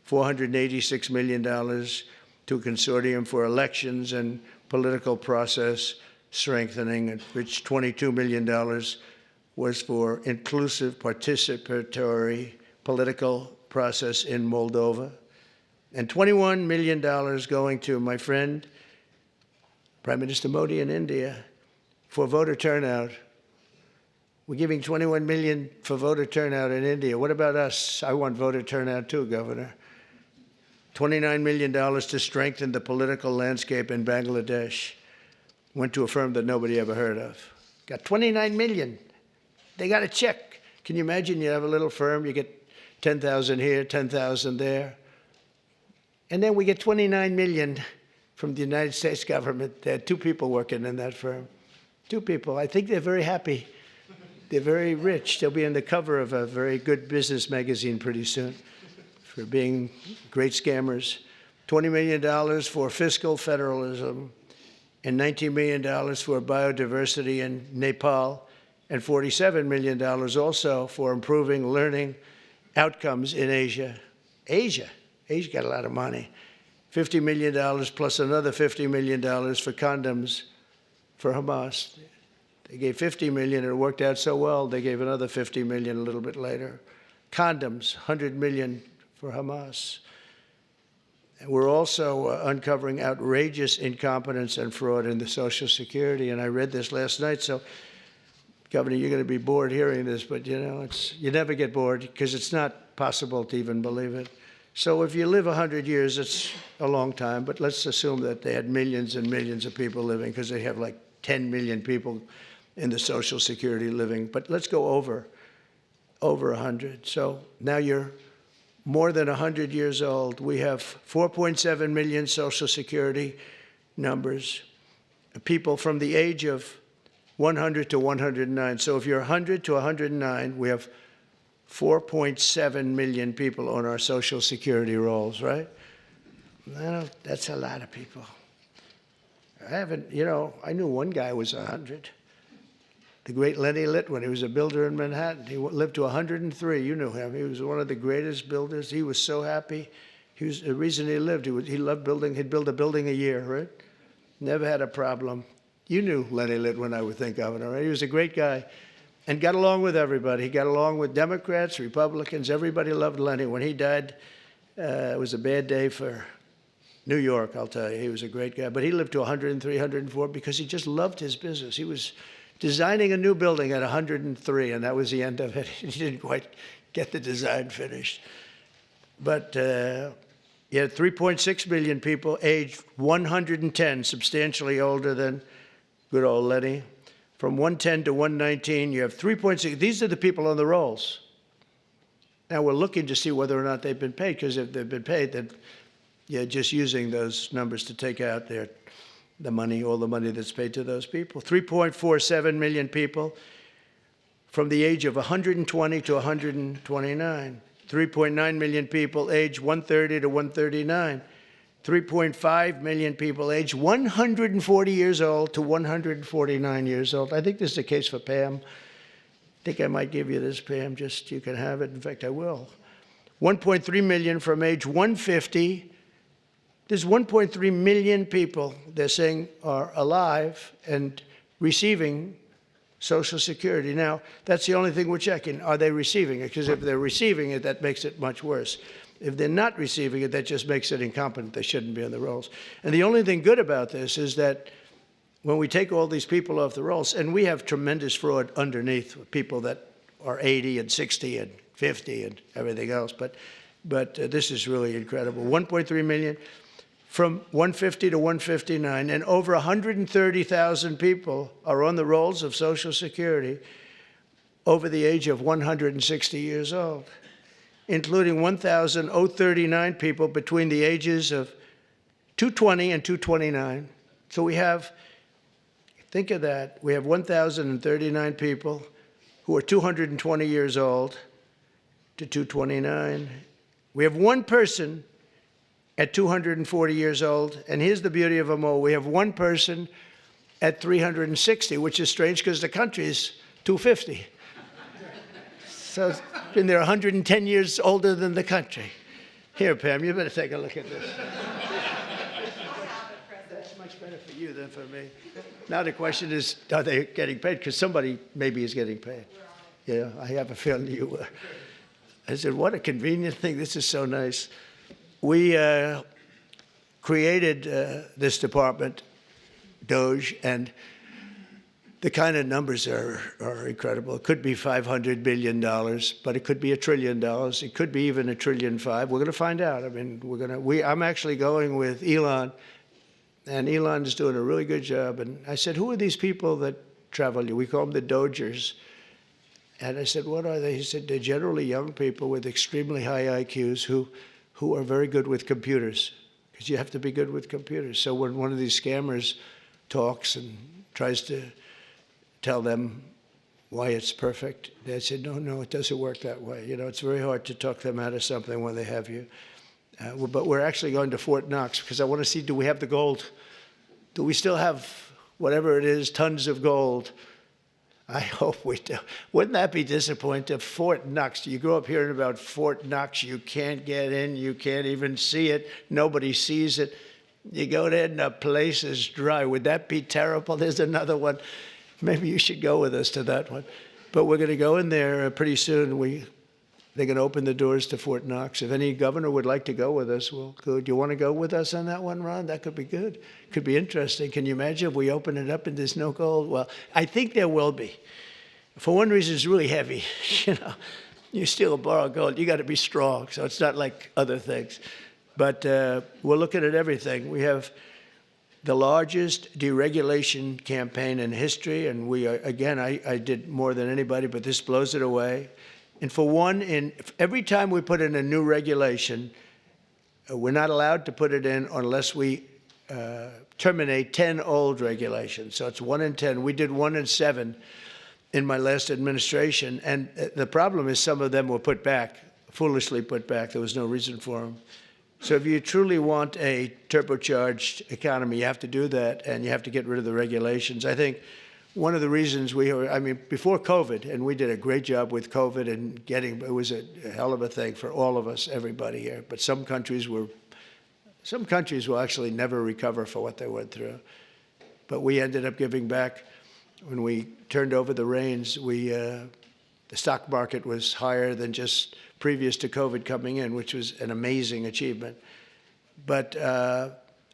$486 million to a consortium for elections and political process strengthening, of which $22 million was for inclusive participatory political process in Moldova, and $21 million going to my friend, Prime Minister Modi in India, for voter turnout. We're giving $21 million for voter turnout in India. What about us? I want voter turnout too, Governor. $29 million to strengthen the political landscape in Bangladesh. Went to a firm that nobody ever heard of. Got $29 million. They got a check. Can you imagine you have a little firm, you get 10,000 here, 10,000 there. And then we get $29 million from the United States government. There are 2 people working in that firm. 2 people. I think they're very happy. They're very rich. They'll be on the cover of a very good business magazine pretty soon for being great scammers. $20 million for fiscal federalism and $19 million for biodiversity in Nepal, and $47 million also for improving learning outcomes in Asia. Asia got a lot of money. $50 million plus another $50 million for condoms for Hamas. They gave $50 million, and it worked out so well, they gave another $50 million a little bit later. Condoms, $100 million for Hamas. And we're also uncovering outrageous incompetence and fraud in the Social Security, and I read this last night, so Governor, you're going to be bored hearing this, but you know, you never get bored because it's not possible to even believe it. So if you live 100 years, it's a long time, but let's assume that they had millions and millions of people living, because they have like 10 million people in the Social Security living. But let's go over 100. So now you're more than 100 years old. We have 4.7 million Social Security numbers, people from the age of 100 to 109. So if you're 100 to 109, we have 4.7 million people on our Social Security rolls, right? That's a lot of people. I knew one guy was 100. The great Lenny Litwin, he was a builder in Manhattan. He lived to 103. You knew him. He was one of the greatest builders. He was so happy. The reason he lived, he loved building. He'd build a building a year, right? Never had a problem. You knew Lenny Litwin, I would think, Governor, right? He was a great guy and got along with everybody. He got along with Democrats, Republicans. Everybody loved Lenny. When he died, it was a bad day for New York, I'll tell you. He was a great guy. But he lived to 103, 104 because he just loved his business. He was designing a new building at 103, and that was the end of it. He didn't quite get the design finished. But you had 3.6 million people aged 110, substantially older than good old Lenny. From 110 to 119, you have 3.6. These are the people on the rolls. Now we're looking to see whether or not they've been paid, because if they've been paid, then you're just using those numbers to take out the money, all the money that's paid to those people. 3.47 million people from the age of 120 to 129. 3.9 million people aged 130 to 139. 3.5 million people aged 140 years old to 149 years old. I think this is the case for Pam. I think I might give you this, Pam, just you can have it. In fact, I will. 1.3 million from age 150. There's 1.3 million people, they're saying, are alive and receiving Social Security. Now, that's the only thing we're checking. Are they receiving it? Because if they're receiving it, that makes it much worse. If they're not receiving it, that just makes it incompetent. They shouldn't be on the rolls. And the only thing good about this is that when we take all these people off the rolls, and we have tremendous fraud underneath, people that are 80 and 60 and 50 and everything else, but this is really incredible. 1.3 million from 150 to 159, and over 130,000 people are on the rolls of Social Security over the age of 160 years old, including 1,039 people between the ages of 220 and 229. So we have, think of that, we have 1,039 people who are 220 years old to 229. We have one person at 240 years old, and here's the beauty of them all. We have one person at 360, which is strange because the country is 250. So it's been there 110 years older than the country. Here, Pam, you better take a look at this. That's much better for you than for me. Now the question is, are they getting paid? Because somebody maybe is getting paid. Yeah, I have a feeling you were. I said, what a convenient thing. This is so nice. We created this department, DOGE, and the kind of numbers are incredible. It could be $500 billion, but it could be $1 trillion. It could be even $1.5 trillion. We're going to find out. I mean, I'm actually going with Elon, and Elon is doing a really good job. And I said, who are these people that travel? We call them the Dogers. And I said, what are they? He said, they're generally young people with extremely high IQs who are very good with computers, because you have to be good with computers. So when one of these scammers talks and tries to tell them why it's perfect, they said, no, it doesn't work that way. You know, it's very hard to talk them out of something when they have you. But we're actually going to Fort Knox because I want to see, do we have the gold? Do we still have whatever it is, tons of gold? I hope we do. Wouldn't that be disappointing? Fort Knox. You grow up hearing about Fort Knox. You can't get in. You can't even see it. Nobody sees it. You go there and the place is dry. Would that be terrible? There's another one. Maybe you should go with us to that one. But we're going to go in there pretty soon. They're going to open the doors to Fort Knox. If any governor would like to go with us, we'll go. Do you want to go with us on that one, Ron? That could be good. Could be interesting. Can you imagine if we open it up and there's no gold? Well, I think there will be. For one reason, it's really heavy. You know, you steal or borrow gold, you got to be strong. So it's not like other things. But we're looking at everything. We have the largest deregulation campaign in history, and we are, again, I did more than anybody, but this blows it away. And for one, every time we put in a new regulation, we're not allowed to put it in unless we terminate 10 old regulations. So it's 1 in 10. We did 1 in 7 in my last administration. And the problem is some of them were put back, foolishly put back. There was no reason for them. So if you truly want a turbocharged economy, you have to do that, and you have to get rid of the regulations. I think one of the reasons before COVID, and we did a great job with COVID and it was a hell of a thing for all of us, everybody here. But some countries will actually never recover for what they went through. But we ended up giving back. When we turned over the reins, the stock market was higher than just previous to COVID coming in, which was an amazing achievement. But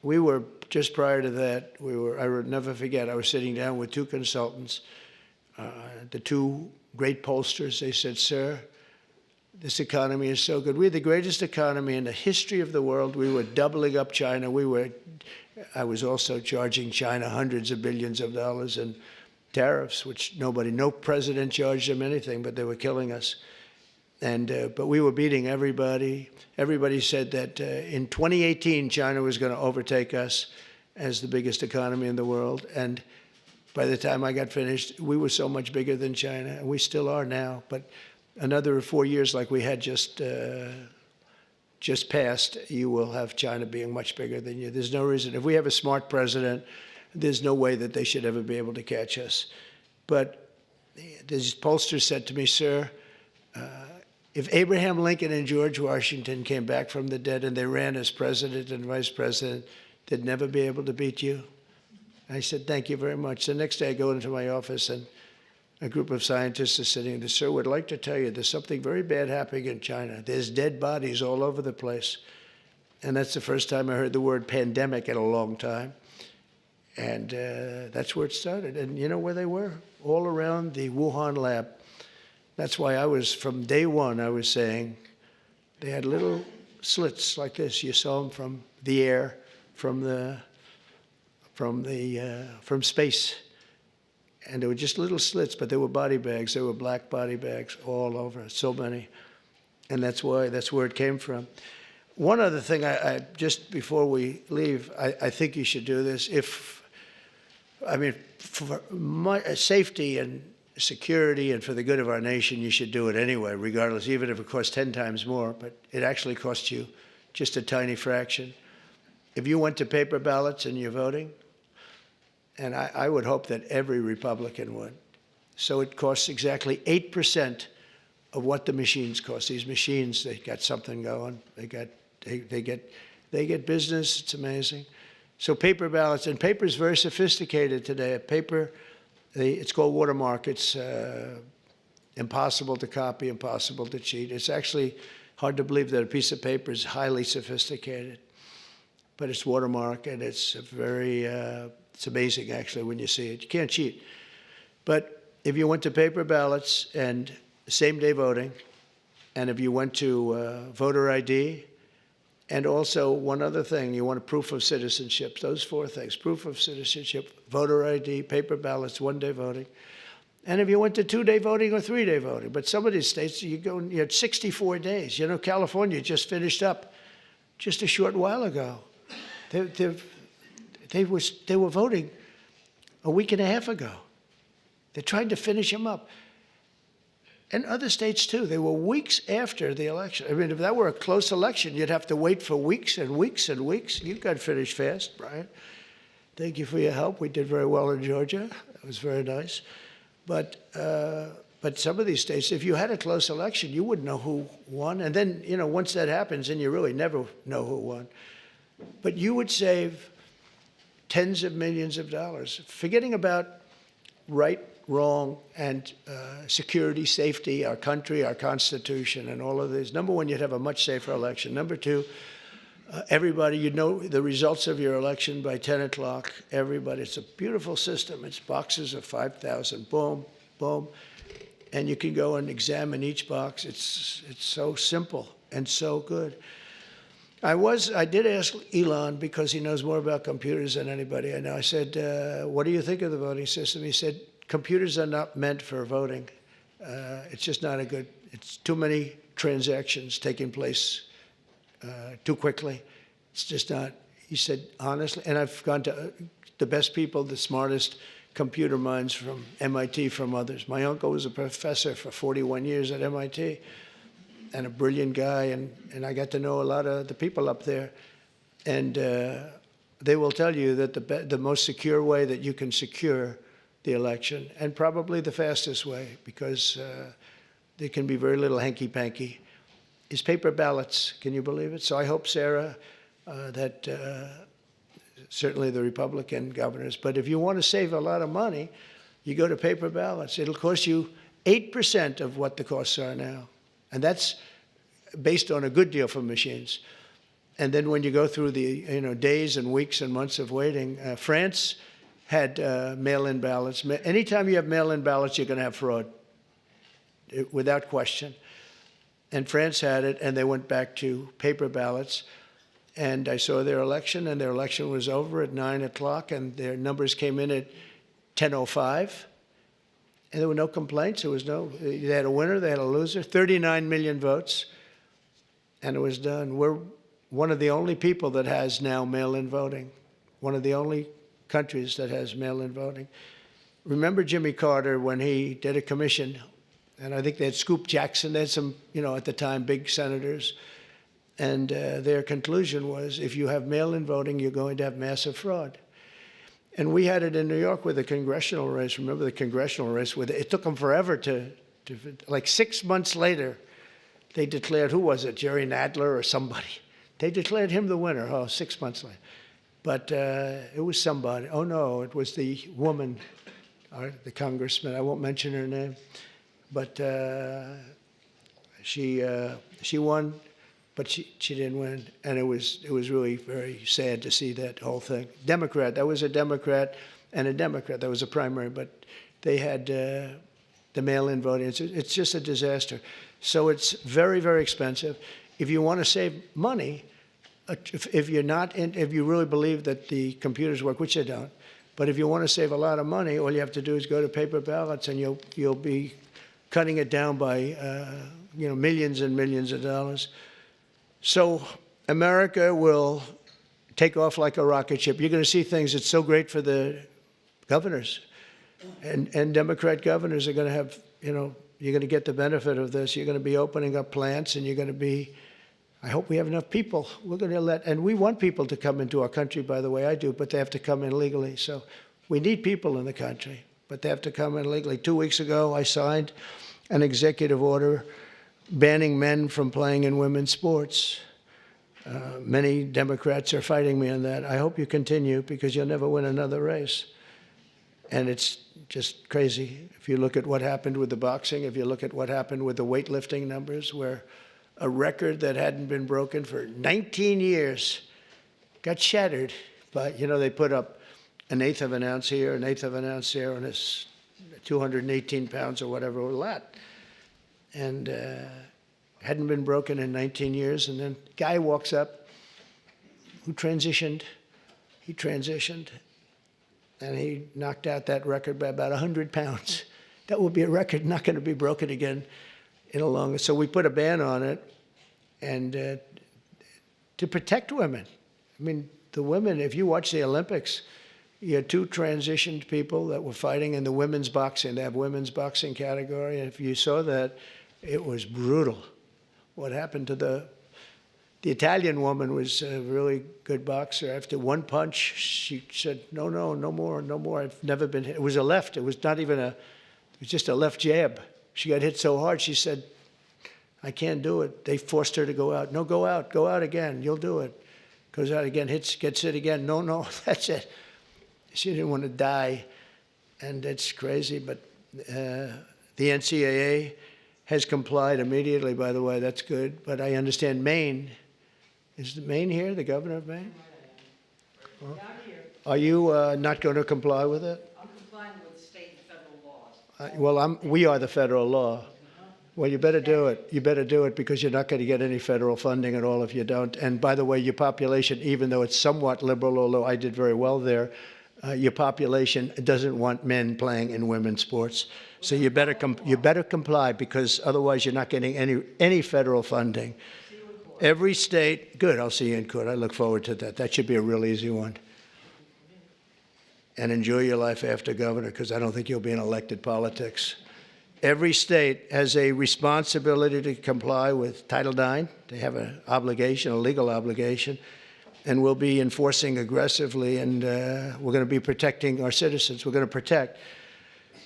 we were, just prior to that, I would never forget, I was sitting down with 2 consultants, the 2 great pollsters. They said, sir, this economy is so good. We're the greatest economy in the history of the world. We were doubling up China. I was also charging China hundreds of billions of dollars in tariffs, which no president charged them anything, but they were killing us. But we were beating everybody. Everybody said that in 2018, China was going to overtake us as the biggest economy in the world. And by the time I got finished, we were so much bigger than China, and we still are now. But another 4 years like we had just passed, you will have China being much bigger than you. There's no reason. If we have a smart president, there's no way that they should ever be able to catch us. But this pollster said to me, sir, if Abraham Lincoln and George Washington came back from the dead and they ran as president and vice president, they'd never be able to beat you. I said, thank you very much. The next day I go into my office and a group of scientists are sitting there. Sir, would like to tell you there's something very bad happening in China. There's dead bodies all over the place. And that's the first time I heard the word pandemic in a long time. And that's where it started. And you know where they were? All around the Wuhan lab. That's why from day one, I was saying, they had little slits like this. You saw them from the air, from space. And they were just little slits, but they were body bags. They were black body bags all over, so many. And that's where it came from. One other thing, just before we leave, I think you should do this. For my safety and security and for the good of our nation, you should do it anyway, regardless, even if it costs 10 times more, but it actually costs you just a tiny fraction. If you went to paper ballots and you're voting, and I would hope that every Republican would, so it costs exactly 8% of what the machines cost. These machines, they got something going. They got They get business. It's amazing. So paper ballots, and paper is very sophisticated today. Paper, it's called watermark. It's impossible to copy, impossible to cheat. It's actually hard to believe that a piece of paper is highly sophisticated, but it's watermark, and it's it's amazing actually when you see it. You can't cheat. But if you went to paper ballots and same-day voting, and if you went to voter ID, and also one other thing, you want a proof of citizenship, those four things: proof of citizenship, voter ID, paper ballots, one-day voting. And if you went to 2-day voting or 3-day voting, but some of these states, you had 64 days. You know, California just finished up just a short while ago. They were voting a week and a half ago. They're trying to finish them up. And other states, too. They were weeks after the election. I mean, if that were a close election, you'd have to wait for weeks and weeks and weeks. You got finished fast, Brian. Thank you for your help. We did very well in Georgia. That was very nice. But some of these states, if you had a close election, you wouldn't know who won. And then, you know, once that happens, then you really never know who won. But you would save tens of millions of dollars, forgetting about right, wrong, and security, safety, our country, our Constitution, and all of these. Number one, you'd have a much safer election. Number two, everybody, you'd know the results of your election by 10 o'clock. Everybody, it's a beautiful system. It's boxes of 5,000, boom, boom. And you can go and examine each box. It's so simple and so good. I did ask Elon, because he knows more about computers than anybody I know. I said, what do you think of the voting system? He said, computers are not meant for voting. It's just not it's too many transactions taking place too quickly. It's just not, he said, honestly, and I've gone to the best people, the smartest computer minds from MIT, from others. My uncle was a professor for 41 years at MIT, and a brilliant guy, and I got to know a lot of the people up there. And they will tell you that the most secure way that you can secure the election, and probably the fastest way, because there can be very little hanky-panky, is paper ballots. Can you believe it? So I hope, Sarah, that certainly the Republican governors, but if you want to save a lot of money, you go to paper ballots. It'll cost you 8% of what the costs are now. And that's based on a good deal for machines. And then when you go through the days and weeks and months of waiting, France had mail-in ballots. Anytime you have mail-in ballots, you're going to have fraud, without question. And France had it, and they went back to paper ballots. And I saw their election, and their election was over at 9 o'clock, and their numbers came in at 10:05. And there were no complaints. They had a winner, they had a loser, 39 million votes, and it was done. We're one of the only people that has now mail-in voting, one of the only countries that has mail-in voting. Remember Jimmy Carter when he did a commission, and I think they had Scoop Jackson, they had some, at the time, big senators, and their conclusion was, if you have mail-in voting, you're going to have massive fraud. And we had it in New York with the congressional race. Remember the congressional race? It took them forever like 6 months later, they declared, who was it, Jerry Nadler or somebody? They declared him the winner, 6 months later. But it was somebody. Oh, no, it was the woman, the congressman. I won't mention her name. But she won, but she didn't win. And it was really very sad to see that whole thing. Democrat, that was a Democrat and a Democrat. That was a primary, but they had the mail-in voting. It's just a disaster. So it's very, very expensive. If you want to save money, if you really believe that the computers work, which they don't, but if you want to save a lot of money, all you have to do is go to paper ballots, and you'll be cutting it down by millions and millions of dollars. So America will take off like a rocket ship. You're going to see things that's so great for the governors, and Democrat governors are going to have, you're going to get the benefit of this. You're going to be opening up plants, and you're going to be, I hope we have enough people. We're going to and we want people to come into our country, by the way, I do, but they have to come in legally. So we need people in the country, but they have to come in legally. 2 weeks ago, I signed an executive order banning men from playing in women's sports. Many Democrats are fighting me on that. I hope you continue because you'll never win another race. And it's just crazy. If you look at what happened with the boxing, if you look at what happened with the weightlifting numbers, where a record that hadn't been broken for 19 years got shattered. But, they put up an eighth of an ounce here, an eighth of an ounce there, and it's 218 pounds or whatever, a lot. And hadn't been broken in 19 years. And then a guy walks up who transitioned. He transitioned. And he knocked out that record by about 100 pounds. That will be a record not going to be broken again in a long. So we put a ban on it, and to protect women. I mean, the women. If you watch the Olympics, you had two transitioned people that were fighting in the women's boxing. They have women's boxing category. And if you saw that, it was brutal. What happened to the Italian woman was a really good boxer. After one punch, she said, no more. I've never been hit. It was a left. It was not even it was just a left jab. She got hit so hard, she said, I can't do it. They forced her to go out. No, go out again. You'll do it. Goes out again, gets hit again. No, that's it. She didn't want to die, and it's crazy. But the NCAA has complied immediately, by the way. That's good. But I understand Maine. Is Maine here, the governor of Maine? Down here. Are you not going to comply with it? I'm complying with state and federal laws. We are the federal law. Well, you better do it. You better do it because you're not going to get any federal funding at all if you don't. And by the way, your population, even though it's somewhat liberal, although I did very well there, your population doesn't want men playing in women's sports. So you better comply because otherwise you're not getting any federal funding. Every state, good, I'll see you in court. I look forward to that. That should be a real easy one. And enjoy your life after governor because I don't think you'll be in elected politics. Every state has a responsibility to comply with Title IX. They have an obligation, a legal obligation, and we'll be enforcing aggressively, and we're going to be protecting our citizens. We're going to protect.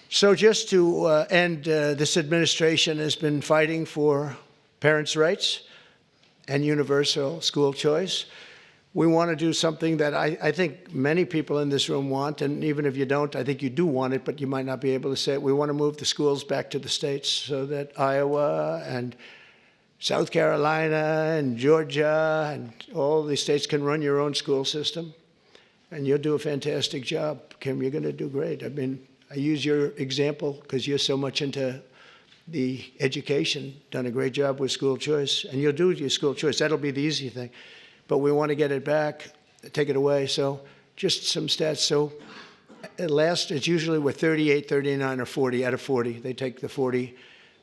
So just to end, this administration has been fighting for parents' rights and universal school choice. We want to do something that I think many people in this room want, and even if you don't, I think you do want it, but you might not be able to say it. We want to move the schools back to the states so that Iowa and South Carolina and Georgia and all these states can run your own school system. And you'll do a fantastic job, Kim. You're going to do great. I mean, I use your example because you're so much into the education, done a great job with school choice, and you'll do your school choice. That'll be the easy thing. But we want to get it back, take it away. So just some stats. So at last, it's usually we're 38, 39, or 40 out of 40. They take the 40,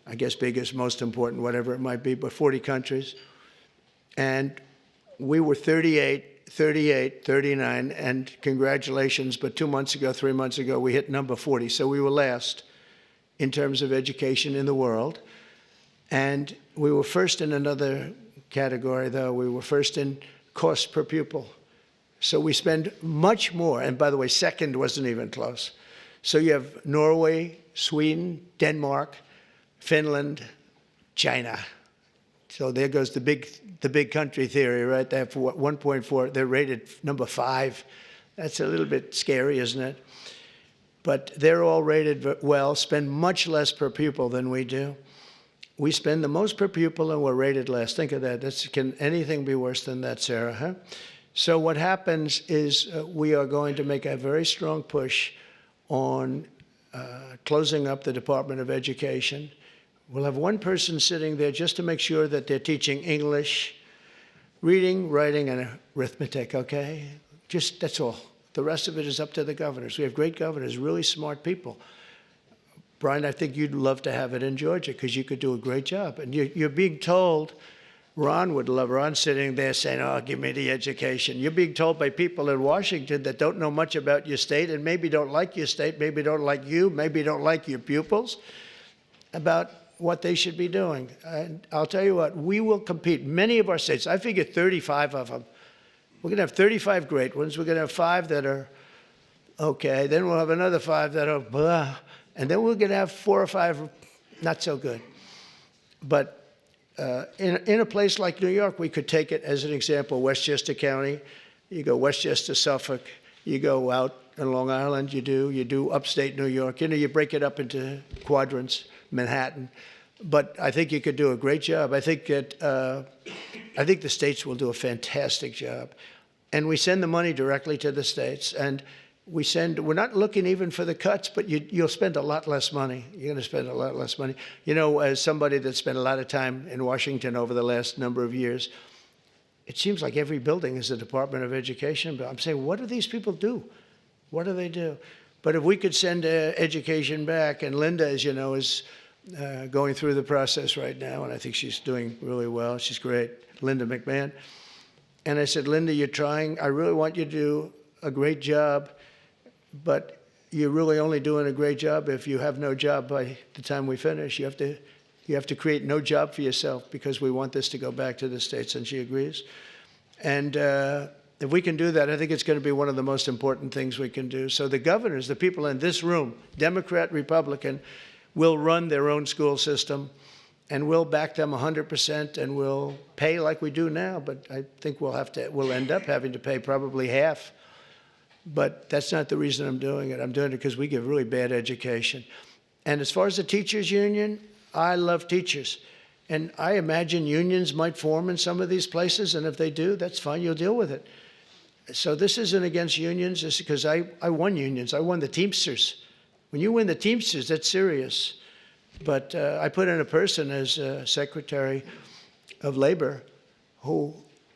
I guess, biggest, most important, whatever it might be, but 40 countries. And we were 38, 39, and congratulations, but 2 months ago, 3 months ago, we hit number 40. So we were last in terms of education in the world. And we were first in another category, though. We were first in cost per pupil. So we spend much more. And by the way, second wasn't even close. So you have Norway, Sweden, Denmark, Finland, China. So there goes the big country theory, right? They have 1.4. They're rated number 5. That's a little bit scary, isn't it? But they're all rated well, spend much less per pupil than we do. We spend the most per pupil and we're rated less. Think of that. Can anything be worse than that, Sarah? Huh? So what happens is we are going to make a very strong push on closing up the Department of Education. We'll have one person sitting there just to make sure that they're teaching English, reading, writing, and arithmetic, okay? Just that's all. The rest of it is up to the governors. We have great governors, really smart people. Brian, I think you'd love to have it in Georgia because you could do a great job. And you're being told, Ron would love, Ron sitting there saying, oh, give me the education. You're being told by people in Washington that don't know much about your state and maybe don't like your state, maybe don't like you, maybe don't like your pupils, about what they should be doing. And I'll tell you what, we will compete. Many of our states, I figure 35 of them, we're going to have 35 great ones. We're going to have 5 that are okay. Then we'll have another 5 that are blah. And then we're going to have 4 or 5 not so good. But in a place like New York, we could take it as an example, Westchester County. You go Westchester, Suffolk. You go out on Long Island, you do upstate New York. You break it up into quadrants, Manhattan. But I think you could do a great job. I think the states will do a fantastic job. And we send the money directly to the states. And we're not looking even for the cuts, but you'll spend a lot less money. You're going to spend a lot less money. As somebody that spent a lot of time in Washington over the last number of years, it seems like every building is a Department of Education. But I'm saying, what do these people do? What do they do? But if we could send education back, and Linda, as you know, is going through the process right now, and I think she's doing really well. She's great, Linda McMahon. And I said, Linda, you're trying. I really want you to do a great job, but you're really only doing a great job if you have no job by the time we finish. You have to create no job for yourself because we want this to go back to the states, and she agrees. And if we can do that, I think it's going to be one of the most important things we can do. So the governors, the people in this room, Democrat, Republican, will run their own school system, and we'll back them 100%, and we'll pay like we do now. But I think we'll end up having to pay probably half. But that's not the reason I'm doing it. I'm doing it because we give really bad education. And as far as the teachers union, I love teachers. And I imagine unions might form in some of these places, and if they do, that's fine, you'll deal with it. So this isn't against unions, it's because I won unions. I won the Teamsters. When you win the Teamsters, that's serious. But I put in a person as Secretary of Labor who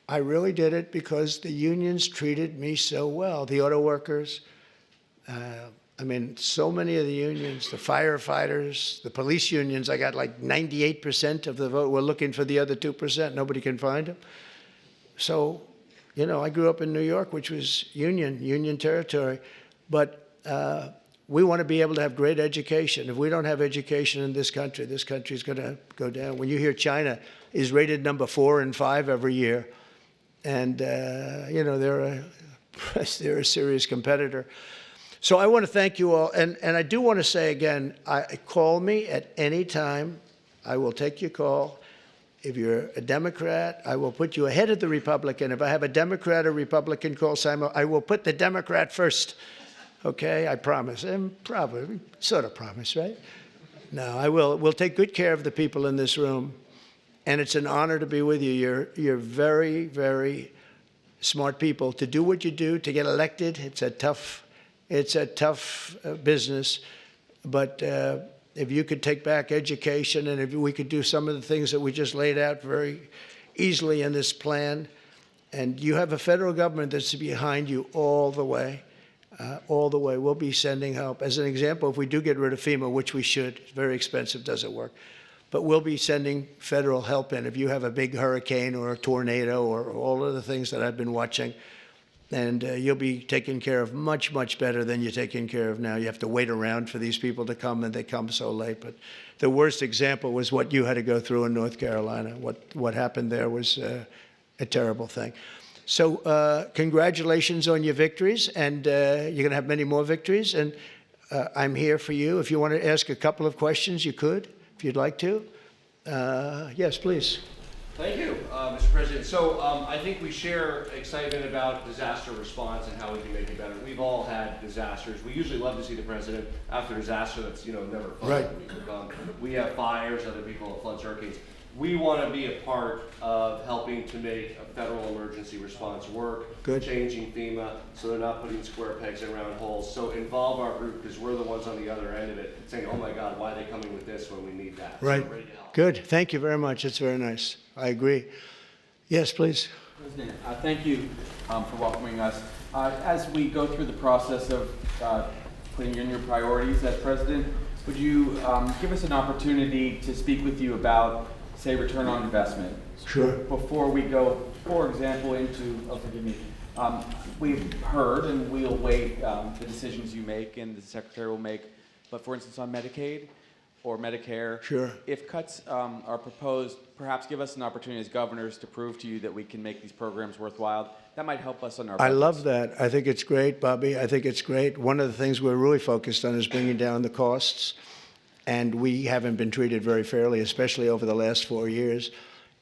I really did it because the unions treated me so well. The auto workers, so many of the unions, the firefighters, the police unions, I got like 98% of the vote. We're looking for the other 2%. Nobody can find them. So, I grew up in New York, which was union territory. But we want to be able to have great education. If we don't have education in this country is going to go down. When you hear China is rated number 4 and 5 every year, and they're a serious competitor. So I want to thank you all, and I do want to say again, call me at any time. I will take your call. If you're a Democrat, I will put you ahead of the Republican. If I have a Democrat or Republican call, Simon, I will put the Democrat first. Okay, I promise. And probably, sort of promise, right? No, I will. We'll take good care of the people in this room. And it's an honor to be with you. You're very, very smart people. To do what you do, to get elected, it's a tough business. But if you could take back education, and if we could do some of the things that we just laid out very easily in this plan, and you have a federal government that's behind you all the way. We'll be sending help. As an example, if we do get rid of FEMA, which we should, it's very expensive, doesn't work, but we'll be sending federal help in. If you have a big hurricane or a tornado or all of the things that I've been watching, and you'll be taken care of much, much better than you're taken care of now. You have to wait around for these people to come, and they come so late. But the worst example was what you had to go through in North Carolina. What happened there was a terrible thing. So congratulations on your victories, and you're going to have many more victories, and I'm here for you. If you want to ask a couple of questions, you could, if you'd like to. Yes, please. Thank you, Mr. President. So I think we share excitement about disaster response and how we can make it better. We've all had disasters. We usually love to see the president after disaster that's never fun. Right. We have fires, other people have floods, hurricanes. We want to be a part of helping to make a federal emergency response work, Good. Changing FEMA so they're not putting square pegs in round holes. So involve our group because we're the ones on the other end of it saying, oh my God, why are they coming with this when we need that? Right. So we're ready to help. Good. Thank you very much. It's very nice. I agree. Yes, please. President, thank you for welcoming us. As we go through the process of putting in your priorities as president, would you give us an opportunity to speak with you about, say, return on investment? Sure. Before we go, for example, into, we've heard and we'll wait the decisions you make and the Secretary will make, but for instance on Medicaid or Medicare, Sure. if cuts are proposed, perhaps give us an opportunity as governors to prove to you that we can make these programs worthwhile. That might help us on our I budgets. love that. I think it's great, Bobby. I think it's great. One of the things we're really focused on is bringing down the costs, and we haven't been treated very fairly, especially over the last 4 years.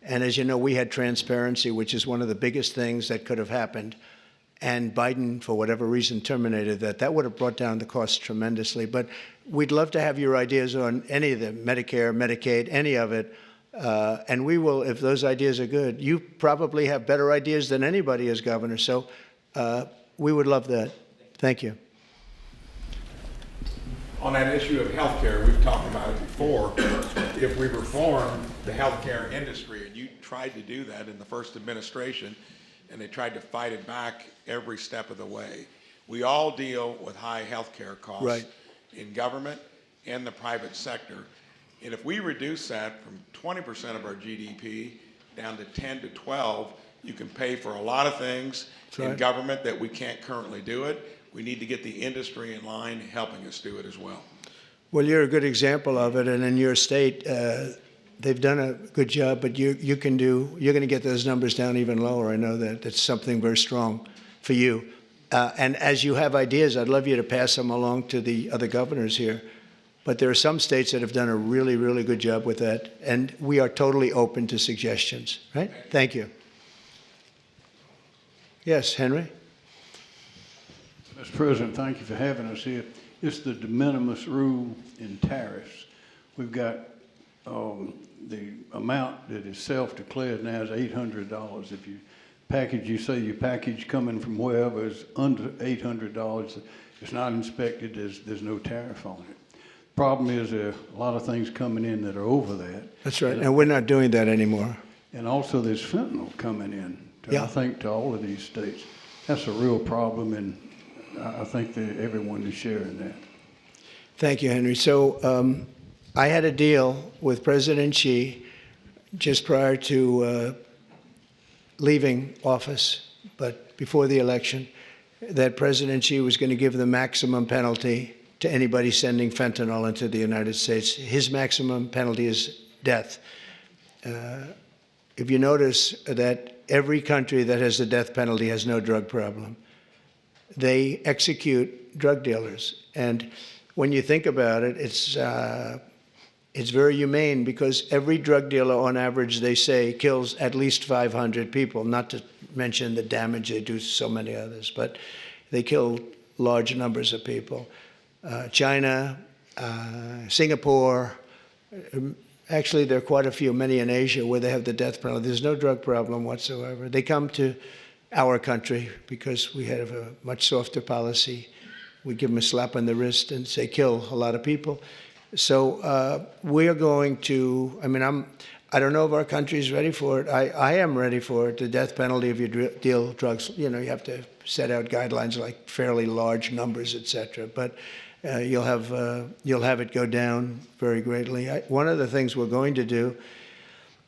And as you know, we had transparency, which is one of the biggest things that could have happened. And Biden, for whatever reason, terminated that. That would have brought down the cost tremendously. But we'd love to have your ideas on any of them, Medicare, Medicaid, any of it. And we will, if those ideas are good. You probably have better ideas than anybody as governor. So we would love that. Thank you. On that issue of healthcare, we've talked about it before. If we reform the healthcare industry, and you tried to do that in the first administration, and they tried to fight it back every step of the way. We all deal with high healthcare costs Right. in government and the private sector. And if we reduce that from 20% of our GDP down to 10 to 12, you can pay for a lot of things in right. government that we can't currently do it. We need to get the industry in line helping us do it as well. Well, you're a good example of it, and in your state, they've done a good job. But you're going to get those numbers down even lower. I know that. That's something very strong for you. And as you have ideas, I'd love you to pass them along to the other governors here. But there are some states that have done a really, really good job with that, and we are totally open to suggestions. Right? Thank you. Yes, Henry. Mr. President, thank you for having us here. It's the de minimis rule in tariffs. We've got the amount that is self-declared now is $800. If you package, you say your package coming from wherever is under $800, it's not inspected, there's no tariff on it. Problem is there are a lot of things coming in that are over that. That's right, and we're not doing that anymore. And also there's fentanyl coming in, Yeah. I think, to all of these states. That's a real problem, and I think that everyone is sharing that. Thank you, Henry. So I had a deal with President Xi just prior to leaving office, but before the election, that President Xi was going to give the maximum penalty to anybody sending fentanyl into the United States. His maximum penalty is death. If you notice that every country that has the death penalty has no drug problem, they execute drug dealers. And when you think about it, it's very humane, because every drug dealer, on average, they say, kills at least 500 people, not to mention the damage they do to so many others. But they kill large numbers of people. China, Singapore, actually there are quite a few, many in Asia, where they have the death penalty. There's no drug problem whatsoever. They come to our country because we have a much softer policy. We give them a slap on the wrist and say, kill a lot of people. So we're going to, I don't know if our country is ready for it. I am ready for it. The death penalty if you deal drugs, you have to set out guidelines like fairly large numbers, et cetera. But you'll have it go down very greatly. One of the things we're going to do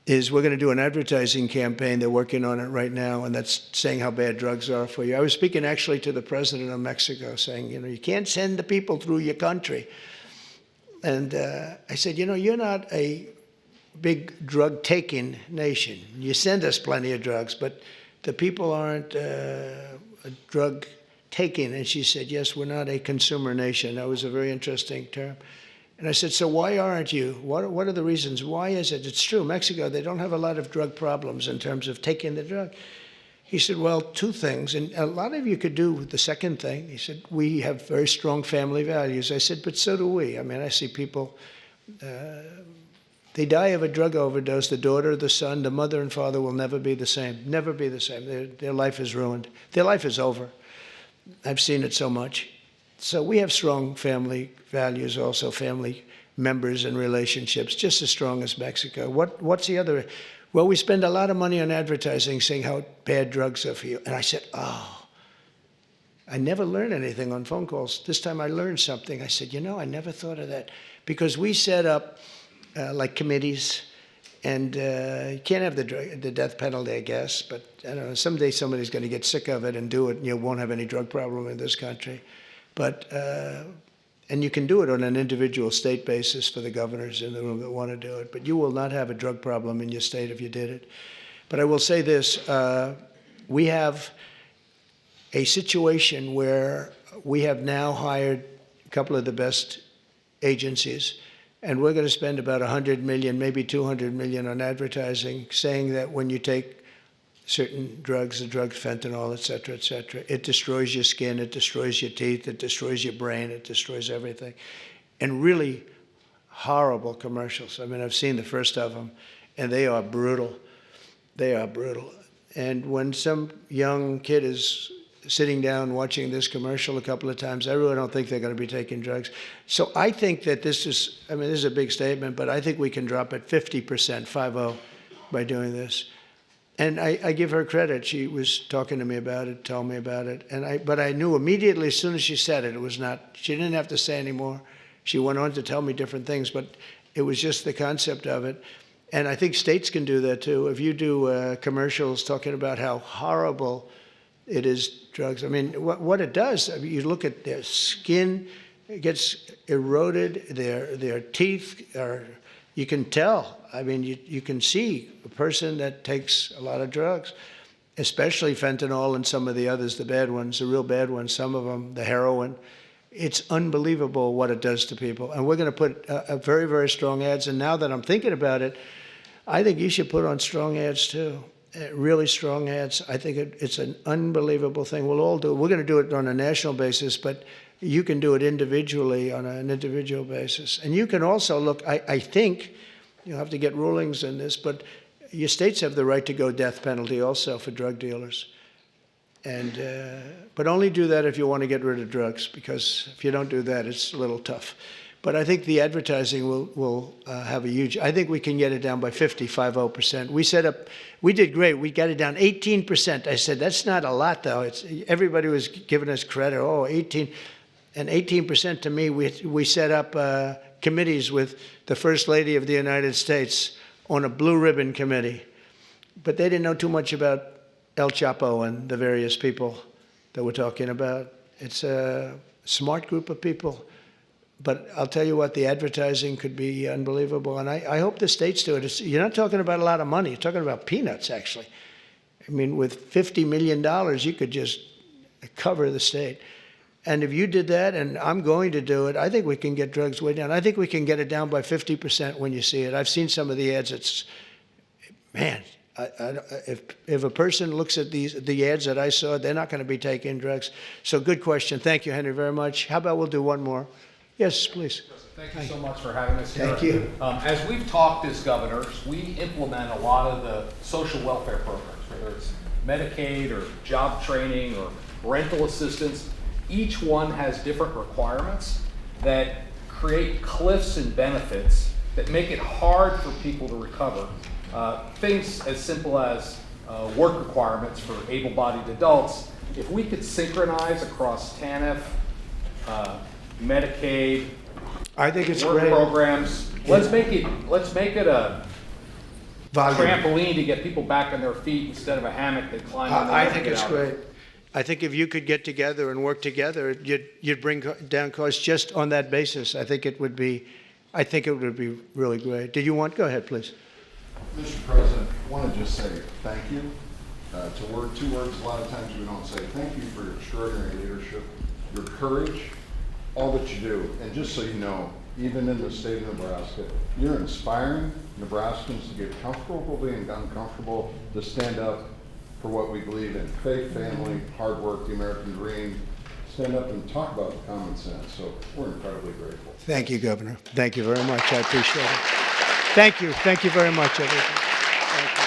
is we're going to do an advertising campaign. They're working on it right now, and that's saying how bad drugs are for you. I was speaking actually to the president of Mexico, saying, you can't send the people through your country. And I said, you're not a big drug-taking nation. You send us plenty of drugs, but the people aren't drug-taking. And she said, yes, we're not a consumer nation. That was a very interesting term. And I said, so why aren't you? What are the reasons? Why is it? It's true, Mexico, they don't have a lot of drug problems in terms of taking the drug. He said, well, two things, and a lot of you could do the second thing. He said, we have very strong family values. I said, but so do we. I see people, they die of a drug overdose. The daughter, the son, the mother and father will never be the same, never be the same. Their life is ruined. Their life is over. I've seen it so much. So we have strong family values, also family members and relationships, just as strong as Mexico. What's the other? Well, we spend a lot of money on advertising saying how bad drugs are for you. And I said, I never learned anything on phone calls. This time I learned something. I said, I never thought of that. Because we set up like committees, and you can't have the death penalty, I guess, but I don't know, someday somebody's going to get sick of it and do it, and you won't have any drug problem in this country. But, and you can do it on an individual state basis for the governors in the room that want to do it, but you will not have a drug problem in your state if you did it. But I will say this, we have a situation where we have now hired a couple of the best agencies, And we're going to spend about 100 million, maybe 200 million on advertising, saying that when you take certain drugs, the drug fentanyl, et cetera, it destroys your skin, it destroys your teeth, it destroys your brain, it destroys everything. And really horrible commercials. I mean, I've seen the first of them, and they are brutal. They are brutal. And when some young kid is sitting down watching this commercial a couple of times, I really don't think they're going to be taking drugs. So I think that this is, I mean, this is a big statement, but I think we can drop it 50%, 50, by doing this. And I give her credit. She was talking to me about it, told me about it. But I knew immediately as soon as she said it, it was not, she didn't have to say anymore. She went on to tell me different things, but it was just the concept of it. And I think states can do that too. If you do commercials talking about how horrible it is, drugs. I mean, what it does, I mean, you look at their skin, it gets eroded, their teeth are, you can tell. I mean, you can see a person that takes a lot of drugs, especially fentanyl and some of the others, the bad ones, the real bad ones, some of them, the heroin. It's unbelievable what it does to people. And we're going to put a very, very strong ads. And now that I'm thinking about it, I think you should put on strong ads too. Really strong ads. I think it's an unbelievable thing. We'll all do it. We're going to do it on a national basis, but you can do it individually on an individual basis. And you can also look, I think, you'll have to get rulings in this, but your states have the right to go death penalty also for drug dealers. And, but only do that if you want to get rid of drugs, because if you don't do that, it's a little tough. But I think the advertising will have a huge, I think we can get it down by 50%. We did great. We got it down 18%. I said, that's not a lot though. Everybody was giving us credit. Oh, 18. And 18% to me, we set up committees with the First Lady of the United States on a blue ribbon committee. But they didn't know too much about El Chapo and the various people that we're talking about. It's a smart group of people. But I'll tell you what, the advertising could be unbelievable. And I hope the states do it. You're not talking about a lot of money. You're talking about peanuts, actually. I mean, with $50 million, you could just cover the state. And if you did that, and I'm going to do it, I think we can get drugs way down. I think we can get it down by 50% when you see it. I've seen some of the ads. It's, man, if a person looks at the ads that I saw, they're not going to be taking drugs. So good question. Thank you, Henry, very much. How about we'll do one more? Yes, please. Thank you so much for having us here. Thank you. As we've talked as governors, we implement a lot of the social welfare programs, whether it's Medicaid or job training or rental assistance. Each one has different requirements that create cliffs and benefits that make it hard for people to recover. Things as simple as work requirements for able-bodied adults. If we could synchronize across TANF, Medicaid, I think it's work great. programs, let's make it a Volume. trampoline to get people back on their feet instead of a hammock they climb on. I think it's great. I think if you could get together and work together, you'd bring down costs just on that basis. I think it would be really great. Did you want? Go ahead, please. Mr. President, I want to just say thank you. Two words, a lot of times we don't say thank you for your extraordinary leadership, your courage, all that you do. And just so you know, even in the state of Nebraska, you're inspiring Nebraskans to get comfortably and uncomfortable, to stand up for what we believe in: faith, family, hard work, the American dream. Stand up and talk about common sense. So we're incredibly grateful. Thank you, Governor. Thank you very much. I appreciate it. Thank you. Thank you very much, everyone. Thank you.